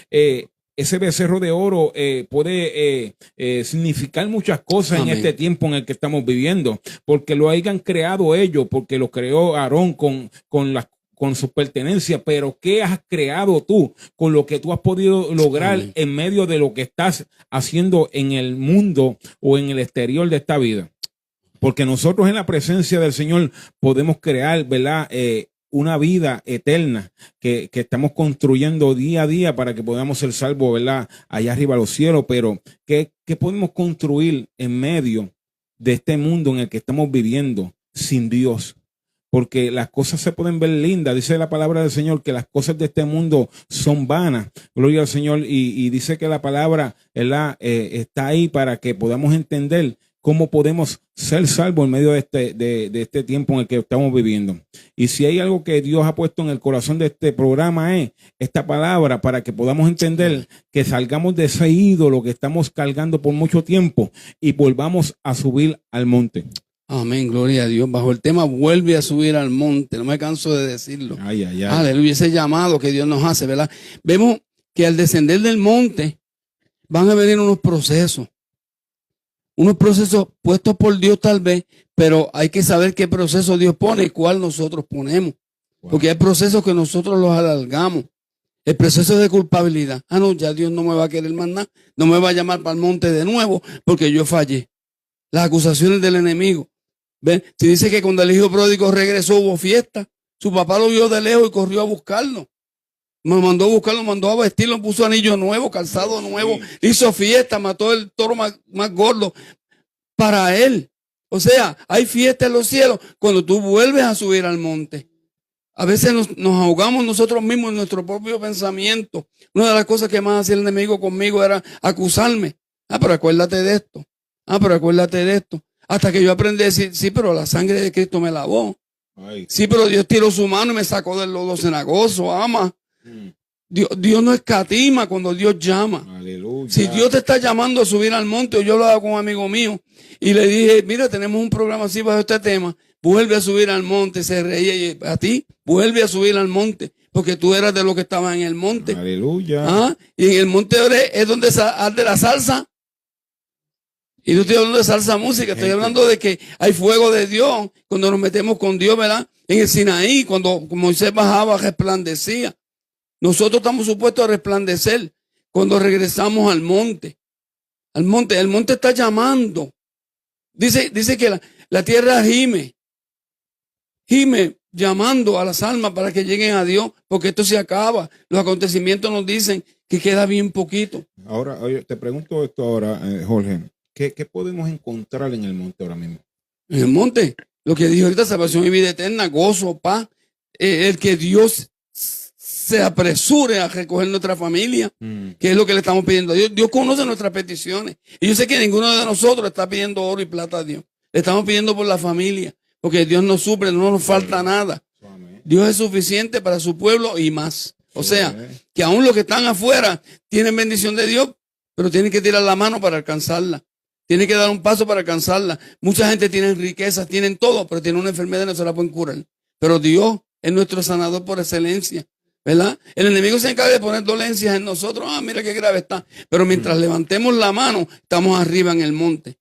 ese becerro de oro puede significar muchas cosas. Amén. En este tiempo en el que estamos viviendo, porque lo hayan creado ellos, porque lo creó Aarón con sus pertenencias, pero ¿qué has creado tú con lo que tú has podido lograr? Amén. En medio de lo que estás haciendo en el mundo o en el exterior de esta vida? Porque nosotros en la presencia del Señor podemos crear, ¿verdad?, una vida eterna que estamos construyendo día a día para que podamos ser salvos, ¿verdad?, allá arriba a los cielos. Pero ¿qué podemos construir en medio de este mundo en el que estamos viviendo sin Dios? Porque las cosas se pueden ver lindas. Dice la palabra del Señor que las cosas de este mundo son vanas. Gloria al Señor. Y dice que la palabra, ¿verdad?, está ahí para que podamos entender cómo podemos ser salvos en medio de este tiempo en el que estamos viviendo. Y si hay algo que Dios ha puesto en el corazón de este programa, es esta palabra, para que podamos entender que salgamos de ese ídolo que estamos cargando por mucho tiempo y volvamos a subir al monte. Amén, gloria a Dios. Bajo el tema vuelve a subir al monte. No me canso de decirlo. Ay, ay, ay. Aleluya, ese llamado que Dios nos hace, ¿verdad? Vemos que al descender del monte van a venir unos procesos puestos por Dios tal vez, pero hay que saber qué proceso Dios pone y cuál nosotros ponemos. Wow. Porque hay procesos que nosotros los alargamos. El proceso de culpabilidad. No, ya Dios no me va a querer más nada. No me va a llamar para el monte de nuevo porque yo fallé. Las acusaciones del enemigo. ¿Ven? Si dice que cuando el hijo pródigo regresó hubo fiesta, su papá lo vio de lejos y corrió a buscarlo. Me mandó a buscarlo, mandó a vestirlo, puso anillo nuevo, calzado nuevo, hizo fiesta, mató el toro más gordo para él. O sea, hay fiesta en los cielos cuando tú vuelves a subir al monte. A veces nos ahogamos nosotros mismos en nuestro propio pensamiento. Una de las cosas que más hacía el enemigo conmigo era acusarme. Pero acuérdate de esto. Pero acuérdate de esto. Hasta que yo aprendí a decir, sí, pero la sangre de Cristo me lavó. Ay. Sí, pero Dios tiró su mano y me sacó del lodo cenagoso, ama. Dios no escatima cuando Dios llama. Aleluya. Si Dios te está llamando a subir al monte, yo lo hago con un amigo mío y le dije, mira, tenemos un programa así bajo este tema, vuelve a subir al monte. Se reía y a ti, vuelve a subir al monte, porque tú eras de los que estaban en el monte. Aleluya. Y en el monte es donde arde la salsa. Y no estoy hablando de salsa música, estoy hablando de que hay fuego de Dios cuando nos metemos con Dios, ¿verdad? En el Sinaí, cuando Moisés bajaba, resplandecía. Nosotros estamos supuestos a resplandecer cuando regresamos al monte. El monte está llamando. Dice que la tierra gime llamando a las almas para que lleguen a Dios, porque esto se acaba. Los acontecimientos nos dicen que queda bien poquito. Ahora, oye, te pregunto esto ahora, Jorge. ¿Qué podemos encontrar en el monte ahora mismo? En el monte, lo que dijo ahorita, salvación y vida eterna, gozo, paz, el que Dios se apresure a recoger nuestra familia, que es lo que le estamos pidiendo a Dios. Dios conoce nuestras peticiones. Y yo sé que ninguno de nosotros está pidiendo oro y plata a Dios. Le estamos pidiendo por la familia, porque Dios nos suple, no nos falta nada. Dios es suficiente para su pueblo y más. O sea, que aún los que están afuera tienen bendición de Dios, pero tienen que tirar la mano para alcanzarla. Tiene que dar un paso para alcanzarla. Mucha gente tiene riquezas, tienen todo, pero tiene una enfermedad y no se la pueden curar. Pero Dios es nuestro sanador por excelencia, ¿verdad? El enemigo se encarga de poner dolencias en nosotros. Mira qué grave está. Pero mientras levantemos la mano, estamos arriba en el monte.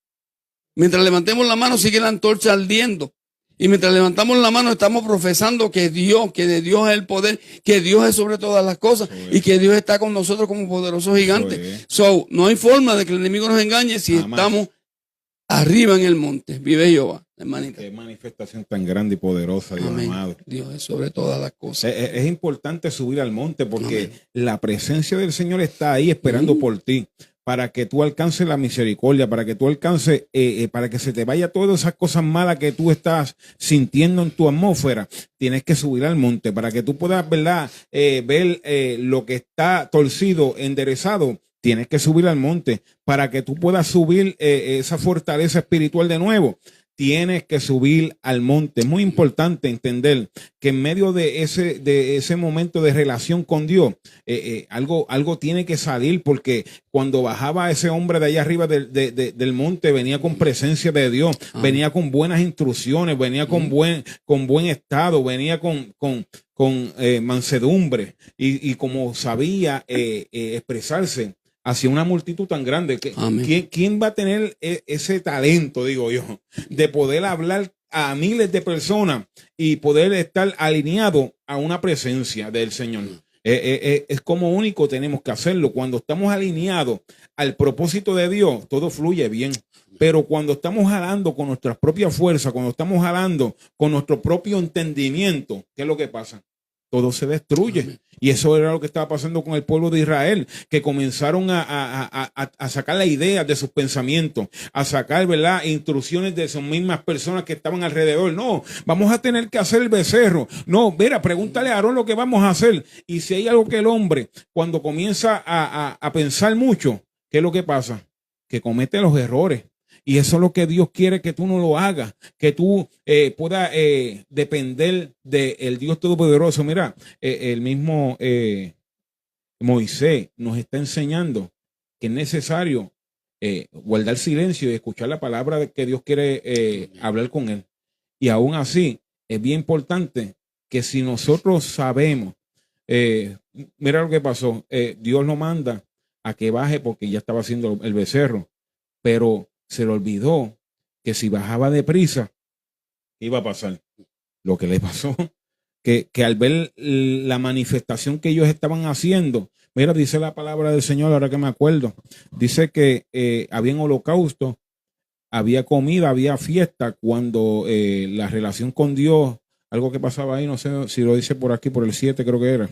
Mientras levantemos la mano, sigue la antorcha ardiendo. Y mientras levantamos la mano, estamos profesando que de Dios es el poder, que Dios es sobre todas las cosas y que Dios está con nosotros como poderoso gigante. No hay forma de que el enemigo nos engañe si estamos arriba en el monte. Vive Jehová. hermanita. Qué manifestación tan grande y poderosa, Dios Amén. amado. Dios es sobre todas las cosas. Es importante subir al monte porque Amén. la presencia del Señor está ahí esperando por ti, para que tú alcances la misericordia, para que tú alcances, para que se te vaya todas esas cosas malas que tú estás sintiendo en tu atmósfera. Tienes que subir al monte para que tú puedas, ¿verdad? Ver lo que está torcido, enderezado. Tienes que subir al monte para que tú puedas subir esa fortaleza espiritual de nuevo. Tienes que subir al monte. Es muy importante entender que en medio de ese momento de relación con Dios, algo tiene que salir, porque cuando bajaba ese hombre de allá arriba del monte, venía con presencia de Dios, venía con buenas instrucciones, venía con buen estado, venía con mansedumbre y como sabía expresarse hacia una multitud tan grande. ¿Quién va a tener ese talento, digo yo, de poder hablar a miles de personas y poder estar alineado a una presencia del Señor? Es como único tenemos que hacerlo. Cuando estamos alineados al propósito de Dios, todo fluye bien. Pero cuando estamos jalando con nuestras propias fuerzas, cuando estamos jalando con nuestro propio entendimiento, ¿qué es lo que pasa? Todo se destruye. Amén. Y eso era lo que estaba pasando con el pueblo de Israel, que comenzaron a sacar las ideas de sus pensamientos, a sacar, ¿verdad?, instrucciones de esas mismas personas que estaban alrededor. No, vamos a tener que hacer el becerro. No, mira, pregúntale a Aarón lo que vamos a hacer. Y si hay algo que el hombre, cuando comienza a pensar mucho, ¿qué es lo que pasa? Que comete los errores. Y eso es lo que Dios quiere, que tú no lo hagas, que tú puedas depender del Dios Todopoderoso. Mira, el mismo Moisés nos está enseñando que es necesario guardar silencio y escuchar la palabra que Dios quiere hablar con él. Y aún así, es bien importante que si nosotros sabemos, mira lo que pasó, Dios lo manda a que baje porque ya estaba haciendo el becerro, pero se le olvidó que si bajaba deprisa, iba a pasar lo que le pasó, que al ver la manifestación que ellos estaban haciendo, mira, dice la palabra del Señor, ahora que me acuerdo, dice que había un holocausto, había comida, había fiesta, cuando la relación con Dios, algo que pasaba ahí, no sé si lo dice por aquí, por el 7 creo que era,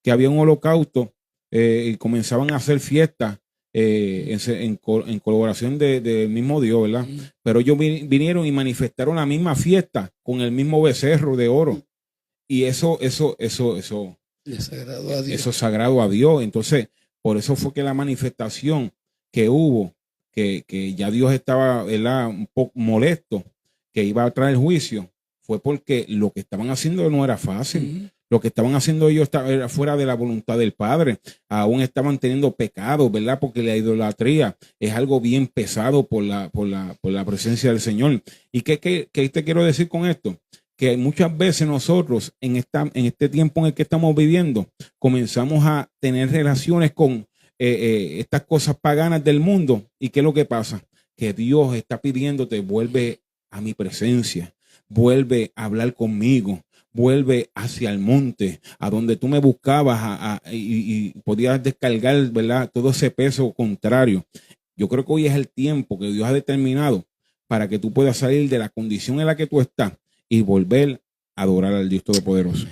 que había un holocausto y comenzaban a hacer fiestas. En colaboración del mismo Dios, ¿verdad? Pero ellos vinieron y manifestaron la misma fiesta con el mismo becerro de oro. Y eso sagrado a Dios. Eso es sagrado a Dios. Entonces, por eso fue que la manifestación que hubo, que ya Dios estaba, ¿verdad?, un poco molesto, que iba a traer juicio, fue porque lo que estaban haciendo no era fácil. Lo que estaban haciendo ellos era fuera de la voluntad del Padre. Aún estaban teniendo pecados, ¿verdad? Porque la idolatría es algo bien pesado por la presencia del Señor. ¿Y qué te quiero decir con esto? Que muchas veces nosotros en este tiempo en el que estamos viviendo comenzamos a tener relaciones con estas cosas paganas del mundo. ¿Y qué es lo que pasa? Que Dios está pidiéndote, vuelve a mi presencia, vuelve a hablar conmigo. Vuelve hacia el monte, a donde tú me buscabas y podías descargar, ¿verdad?, todo ese peso contrario. Yo creo que hoy es el tiempo que Dios ha determinado para que tú puedas salir de la condición en la que tú estás y volver a adorar al Dios Todopoderoso.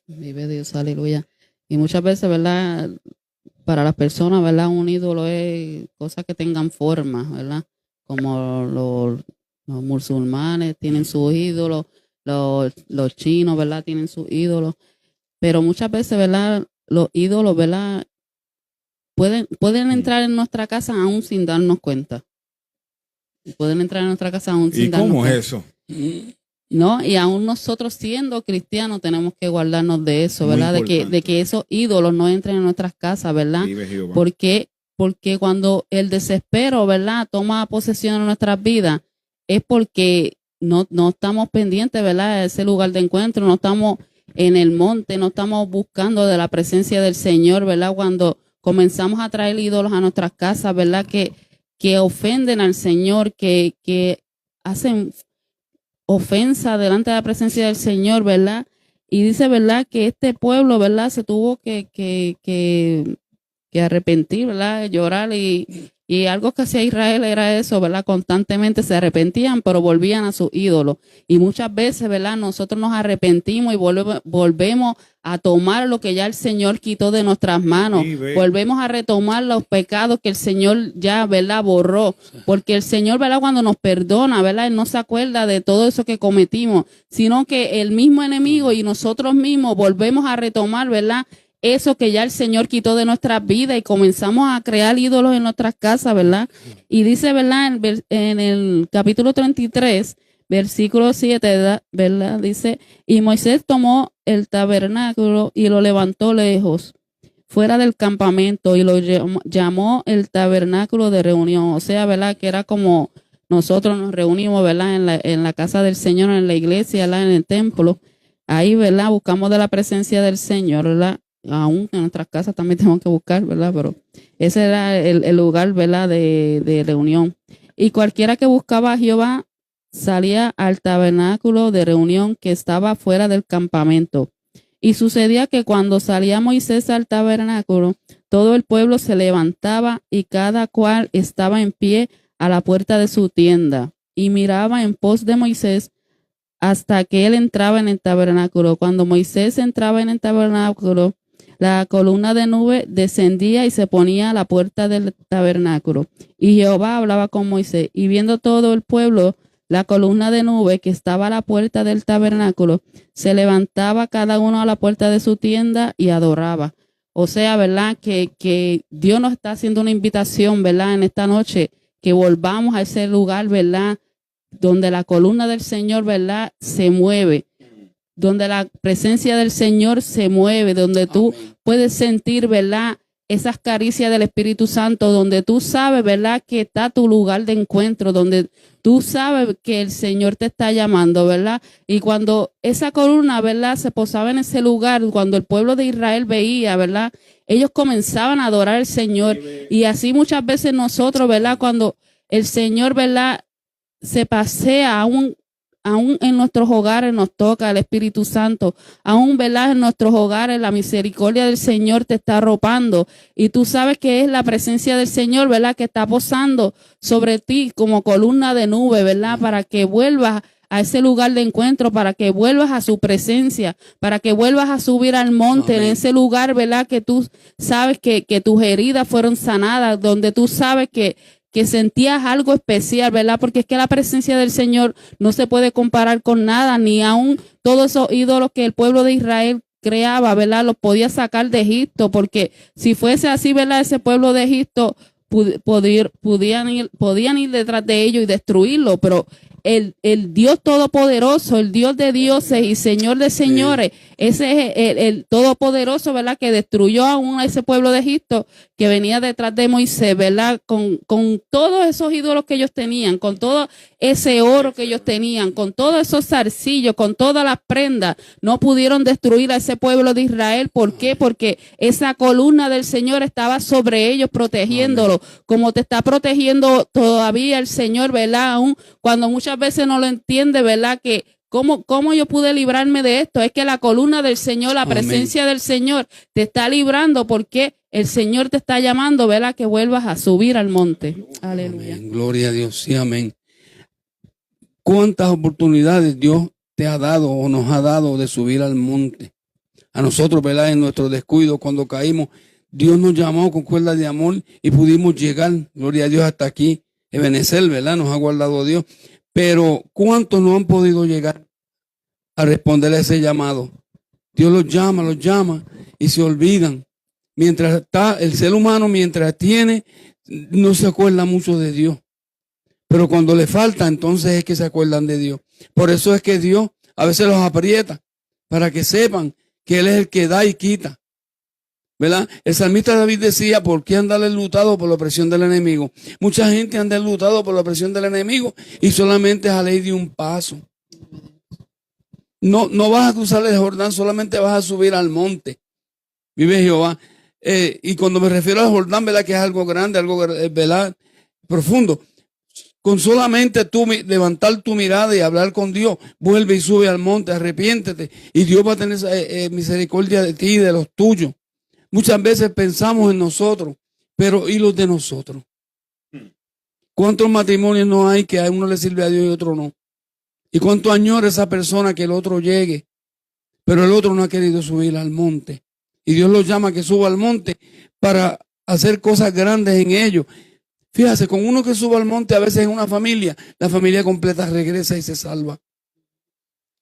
Vive Dios, aleluya. Y muchas veces, ¿verdad?, para las personas, ¿verdad?, un ídolo es cosas que tengan forma, ¿verdad? Como los musulmanes tienen sus ídolos. Los chinos, ¿verdad?, tienen sus ídolos, pero muchas veces, ¿verdad?, los ídolos, ¿verdad?, pueden entrar en nuestra casa aún sin darnos cuenta. Pueden entrar en nuestra casa aún sin darnos cuenta. ¿Y cómo es eso? ¿No? Y aún nosotros siendo cristianos tenemos que guardarnos de eso, ¿verdad? De que esos ídolos no entren en nuestras casas, ¿verdad? Porque cuando el desespero, ¿verdad?, toma posesión de nuestras vidas, es porque no estamos pendientes, ¿verdad?, de ese lugar de encuentro, no estamos en el monte, no estamos buscando de la presencia del Señor, ¿verdad? Cuando comenzamos a traer ídolos a nuestras casas, ¿verdad?, que ofenden al Señor, que hacen ofensa delante de la presencia del Señor, ¿verdad? Y dice, ¿verdad?, que este pueblo, ¿verdad?, se tuvo que arrepentir, ¿verdad? Llorar y algo que hacía Israel era eso, ¿verdad? Constantemente se arrepentían, pero volvían a sus ídolos. Y muchas veces, ¿verdad? Nosotros nos arrepentimos y volvemos a tomar lo que ya el Señor quitó de nuestras manos. Sí, ve. Volvemos a retomar los pecados que el Señor ya, ¿verdad? Borró. Porque el Señor, ¿verdad? Cuando nos perdona, ¿verdad? Él no se acuerda de todo eso que cometimos, sino que el mismo enemigo y nosotros mismos volvemos a retomar, ¿verdad? Eso que ya el Señor quitó de nuestras vidas y comenzamos a crear ídolos en nuestras casas, ¿verdad? Y dice, ¿verdad? En el capítulo 33, versículo 7, ¿verdad? Dice, y Moisés tomó el tabernáculo y lo levantó lejos, fuera del campamento, y lo llamó el tabernáculo de reunión. O sea, ¿verdad? Que era como nosotros nos reunimos, ¿verdad? En la casa del Señor, en la iglesia, ¿verdad? En el templo. Ahí, ¿verdad? Buscamos de la presencia del Señor, ¿verdad? Aún en nuestras casas también tenemos que buscar, ¿verdad? Pero ese era el lugar, ¿verdad? De reunión. Y cualquiera que buscaba a Jehová salía al tabernáculo de reunión que estaba fuera del campamento. Y sucedía que cuando salía Moisés al tabernáculo, todo el pueblo se levantaba y cada cual estaba en pie a la puerta de su tienda y miraba en pos de Moisés hasta que él entraba en el tabernáculo. Cuando Moisés entraba en el tabernáculo, la columna de nube descendía y se ponía a la puerta del tabernáculo. Y Jehová hablaba con Moisés. Y viendo todo el pueblo, la columna de nube que estaba a la puerta del tabernáculo, se levantaba cada uno a la puerta de su tienda y adoraba. O sea, ¿verdad? Que Dios nos está haciendo una invitación, ¿verdad? En esta noche, que volvamos a ese lugar, ¿verdad? Donde la columna del Señor, ¿verdad? Se mueve. Donde la presencia del Señor se mueve, donde tú puedes sentir, ¿verdad? Esas caricias del Espíritu Santo, donde tú sabes, ¿verdad? Que está tu lugar de encuentro, donde tú sabes que el Señor te está llamando, ¿verdad? Y cuando esa columna, ¿verdad? Se posaba en ese lugar, cuando el pueblo de Israel veía, ¿verdad? Ellos comenzaban a adorar al Señor. Y así muchas veces nosotros, ¿verdad? Cuando el Señor, ¿verdad? Se pasea aún en nuestros hogares nos toca el Espíritu Santo, aún, ¿verdad? En nuestros hogares la misericordia del Señor te está arropando y tú sabes que es la presencia del Señor, ¿verdad? Que está posando sobre ti como columna de nube, ¿verdad? Para que vuelvas a ese lugar de encuentro, para que vuelvas a su presencia, para que vuelvas a subir al monte, en ese lugar, ¿verdad? Que tú sabes que tus heridas fueron sanadas, donde tú sabes que sentías algo especial, ¿verdad? Porque es que la presencia del Señor no se puede comparar con nada, ni aún todos esos ídolos que el pueblo de Israel creaba, ¿verdad? Los podía sacar de Egipto, porque si fuese así, ¿verdad? Ese pueblo de Egipto podían ir detrás de ellos y destruirlo, pero el Dios todopoderoso, el Dios de dioses y Señor de señores, ese es el todopoderoso, ¿verdad? Que destruyó aún a ese pueblo de Egipto que venía detrás de Moisés, ¿verdad? Con todos esos ídolos que ellos tenían, con todo ese oro que ellos tenían, con todos esos zarcillos, con todas las prendas, no pudieron destruir a ese pueblo de Israel. ¿Por qué? Porque esa columna del Señor estaba sobre ellos protegiéndolo, como te está protegiendo todavía el Señor, ¿verdad? Aún cuando muchas veces no lo entiende, ¿verdad? Que ¿cómo yo pude librarme de esto? Es que la columna del Señor, la presencia del Señor te está librando porque el Señor te está llamando, ¿verdad? Que vuelvas a subir al monte. Aleluya. Amén. Gloria a Dios, sí, amén. ¿Cuántas oportunidades Dios te ha dado o nos ha dado de subir al monte? A nosotros, ¿verdad? En nuestro descuido, cuando caímos, Dios nos llamó con cuerda de amor y pudimos llegar, gloria a Dios, hasta aquí. Ebenecer, ¿verdad? Nos ha guardado Dios. Pero ¿cuántos no han podido llegar a responder a ese llamado? Dios los llama y se olvidan. Mientras está el ser humano, mientras tiene, no se acuerda mucho de Dios. Pero cuando le falta, entonces es que se acuerdan de Dios. Por eso es que Dios a veces los aprieta, para que sepan que Él es el que da y quita. ¿Verdad? El salmista David decía, ¿por qué andar enlutado por la opresión del enemigo? Mucha gente anda enlutado por la opresión del enemigo y solamente es a ley de un paso. No vas a cruzar el Jordán, solamente vas a subir al monte. Vive Jehová. Y cuando me refiero al Jordán, ¿verdad? Que es algo grande, algo, ¿verdad? Profundo. Con solamente tú levantar tu mirada y hablar con Dios, vuelve y sube al monte, arrepiéntete. Y Dios va a tener misericordia de ti y de los tuyos. Muchas veces pensamos en nosotros, pero ¿y los de nosotros? ¿Cuántos matrimonios no hay que a uno le sirve a Dios y a otro no? ¿Y cuánto añora esa persona que el otro llegue? Pero el otro no ha querido subir al monte. Y Dios los llama a que suba al monte para hacer cosas grandes en ellos. Fíjate, con uno que suba al monte, a veces en una familia, la familia completa regresa y se salva.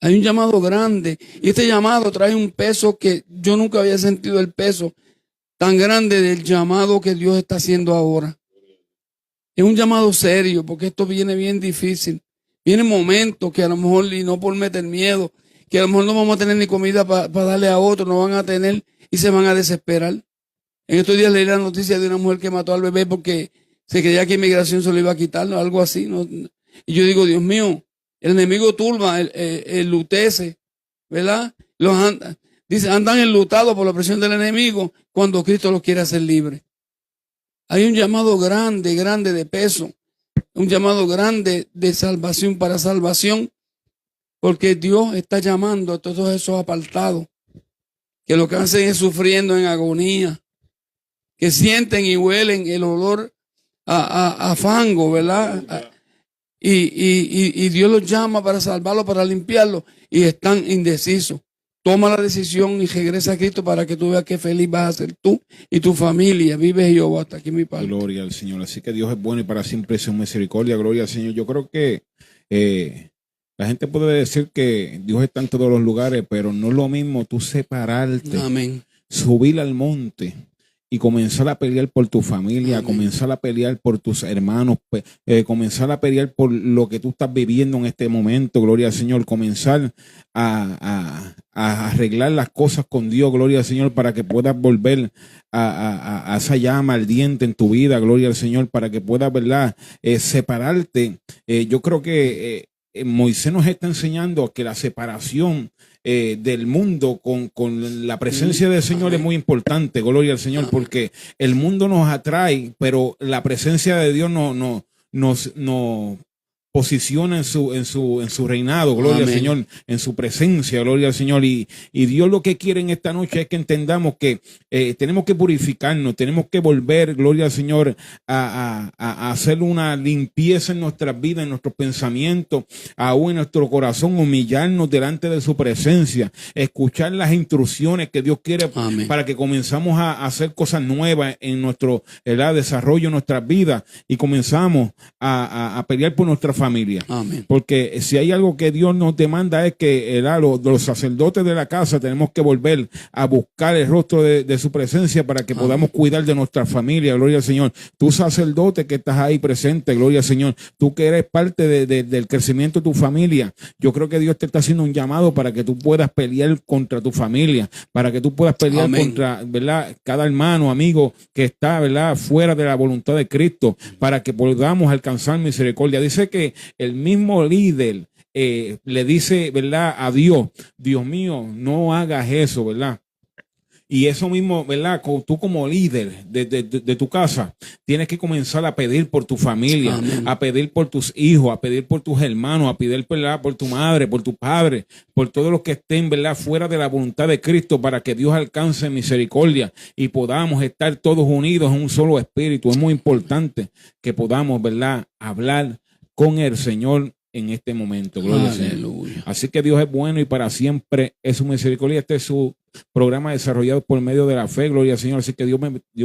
Hay un llamado grande. Y este llamado trae un peso que yo nunca había sentido el peso tan grande del llamado que Dios está haciendo ahora. Es un llamado serio, porque esto viene bien difícil. Vienen momentos que a lo mejor, y no por meter miedo, que a lo mejor no vamos a tener ni comida para darle a otro, no van a tener y se van a desesperar. En estos días leí la noticia de una mujer que mató al bebé porque se creía que inmigración se lo iba a quitar, ¿no? Algo así, ¿no? Y yo digo, Dios mío, el enemigo turba, el lutece, ¿verdad? Andan enlutados por la presión del enemigo cuando Cristo los quiere hacer libres. Hay un llamado grande, grande de peso, un llamado grande de salvación para salvación, porque Dios está llamando a todos esos apartados, que lo que hacen es sufriendo en agonía, que sienten y huelen el olor a fango, ¿verdad? Y Dios los llama para salvarlos, para limpiarlos, y están indecisos. Toma la decisión y regresa a Cristo para que tú veas qué feliz vas a ser tú y tu familia. Vive Jehová. Hasta aquí mi parte. Gloria al Señor. Así que Dios es bueno y para siempre es su misericordia. Gloria al Señor. Yo creo que la gente puede decir que Dios está en todos los lugares, pero no es lo mismo tú separarte, amén, subir al monte y comenzar a pelear por tu familia, amén, comenzar a pelear por tus hermanos, comenzar a pelear por lo que tú estás viviendo en este momento, gloria al Señor, comenzar a arreglar las cosas con Dios, gloria al Señor, para que puedas volver a esa llama ardiente en tu vida, gloria al Señor, para que puedas, ¿verdad?, separarte. Yo creo que Moisés nos está enseñando que la separación del mundo con la presencia del Señor es muy importante, gloria al Señor, porque el mundo nos atrae, pero la presencia de Dios nos posiciona en su reinado, gloria al Señor, en su presencia, gloria al Señor. Y Dios lo que quiere en esta noche es que entendamos que tenemos que purificarnos, tenemos que volver, gloria al Señor, a hacer una limpieza en nuestras vidas, en nuestros pensamientos, aún en nuestro corazón, humillarnos delante de su presencia, escuchar las instrucciones que Dios quiere para que comenzamos a hacer cosas nuevas en nuestro desarrollo, en nuestras vidas, y comenzamos a pelear por nuestra familia. Amén. Porque si hay algo que Dios nos demanda es que los sacerdotes de la casa tenemos que volver a buscar el rostro de su presencia para que podamos cuidar de nuestra familia, gloria al Señor. Tú sacerdote que estás ahí presente, gloria al Señor, tú que eres parte del crecimiento de tu familia, yo creo que Dios te está haciendo un llamado para que tú puedas pelear contra tu familia, para que tú puedas pelear contra, ¿verdad?, cada hermano, amigo que está, ¿verdad?, fuera de la voluntad de Cristo, para que podamos alcanzar misericordia. Dice que el mismo líder le dice, ¿verdad?, a Dios, Dios mío, no hagas eso, ¿verdad? Y eso mismo, ¿verdad? Tú como líder de tu casa, tienes que comenzar a pedir por tu familia, a pedir por tus hijos, a pedir por tus hermanos, a pedir, ¿verdad?, por tu madre, por tu padre, por todos los que estén, ¿verdad?, fuera de la voluntad de Cristo, para que Dios alcance misericordia y podamos estar todos unidos en un solo espíritu. Es muy importante que podamos, ¿verdad?, hablar con el Señor en este momento. Gloria al Señor. Así que Dios es bueno y para siempre es su misericordia. Este es su programa desarrollado por medio de la fe, gloria al Señor. Así que Dios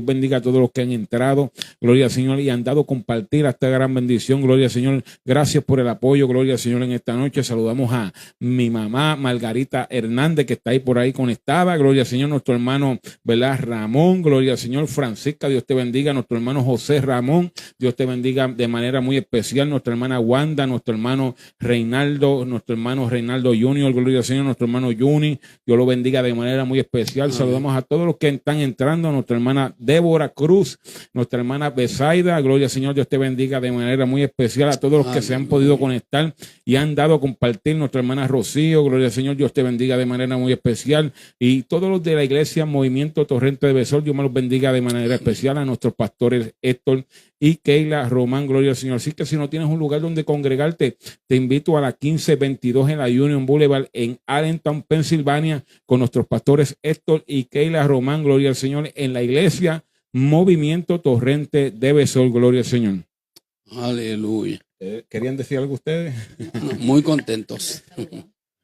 bendiga a todos los que han entrado, gloria al Señor, y han dado compartir esta gran bendición, gloria al Señor. Gracias por el apoyo, gloria al Señor, en esta noche. Saludamos a mi mamá Margarita Hernández, que está ahí por ahí conectada, gloria al Señor. Nuestro hermano, ¿verdad?, Ramón, gloria al Señor. Francisca, Dios te bendiga. Nuestro hermano José Ramón, Dios te bendiga de manera muy especial. Nuestra hermana Wanda, nuestro hermano Reinaldo Junior, gloria al Señor. Nuestro hermano Juni, Dios lo bendiga de manera muy especial. Saludamos a todos los que están entrando, a nuestra hermana Débora Cruz, nuestra hermana Besaida, gloria al Señor, Dios te bendiga de manera muy especial. A todos los que se han podido conectar y han dado a compartir, nuestra hermana Rocío, gloria al Señor, Dios te bendiga de manera muy especial. Y todos los de la iglesia Movimiento Torrente de Besor, Dios me los bendiga de manera especial. A nuestros pastores Héctor y Keila Román, gloria al Señor. Así que si no tienes un lugar donde congregarte, te invito a la 1522 en la Union Boulevard en Allentown, Pensilvania, con nuestros pastores Héctor y Keila Román, gloria al Señor, en la iglesia Movimiento Torrente de Besol, gloria al Señor. Aleluya. ¿Querían decir algo ustedes? Muy contentos.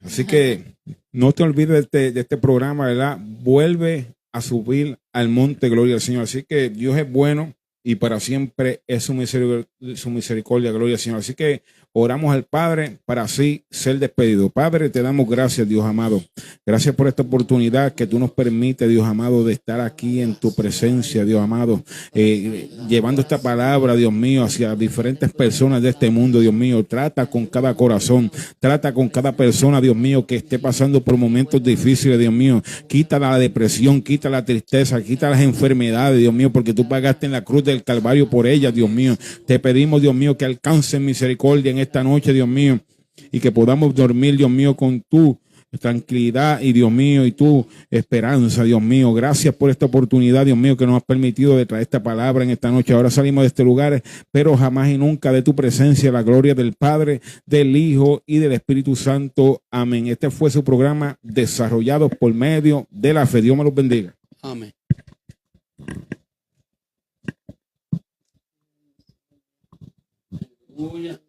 Así que no te olvides de este programa, ¿verdad? Vuelve a subir al monte, gloria al Señor. Así que Dios es bueno y para siempre es su misericordia, gloria al Señor. Así que oramos al Padre para así ser despedido. Padre, te damos gracias, Dios amado. Gracias por esta oportunidad que tú nos permites, Dios amado, de estar aquí en tu presencia, Dios amado, llevando esta palabra, Dios mío, hacia diferentes personas de este mundo, Dios mío. Trata con cada corazón, trata con cada persona, Dios mío, que esté pasando por momentos difíciles, Dios mío. Quita la depresión, quita la tristeza, quita las enfermedades, Dios mío, porque tú pagaste en la cruz del Calvario por ellas, Dios mío. Te pedimos, Dios mío, que alcancen misericordia en esta noche, Dios mío, y que podamos dormir, Dios mío, con tu tranquilidad y, Dios mío, y tu esperanza, Dios mío. Gracias por esta oportunidad, Dios mío, que nos has permitido de traer esta palabra en esta noche. Ahora salimos de este lugar, pero jamás y nunca de tu presencia, la gloria del Padre, del Hijo y del Espíritu Santo. Amén. Este fue su programa desarrollado por medio de la fe. Dios me los bendiga. Amén. Aleluya.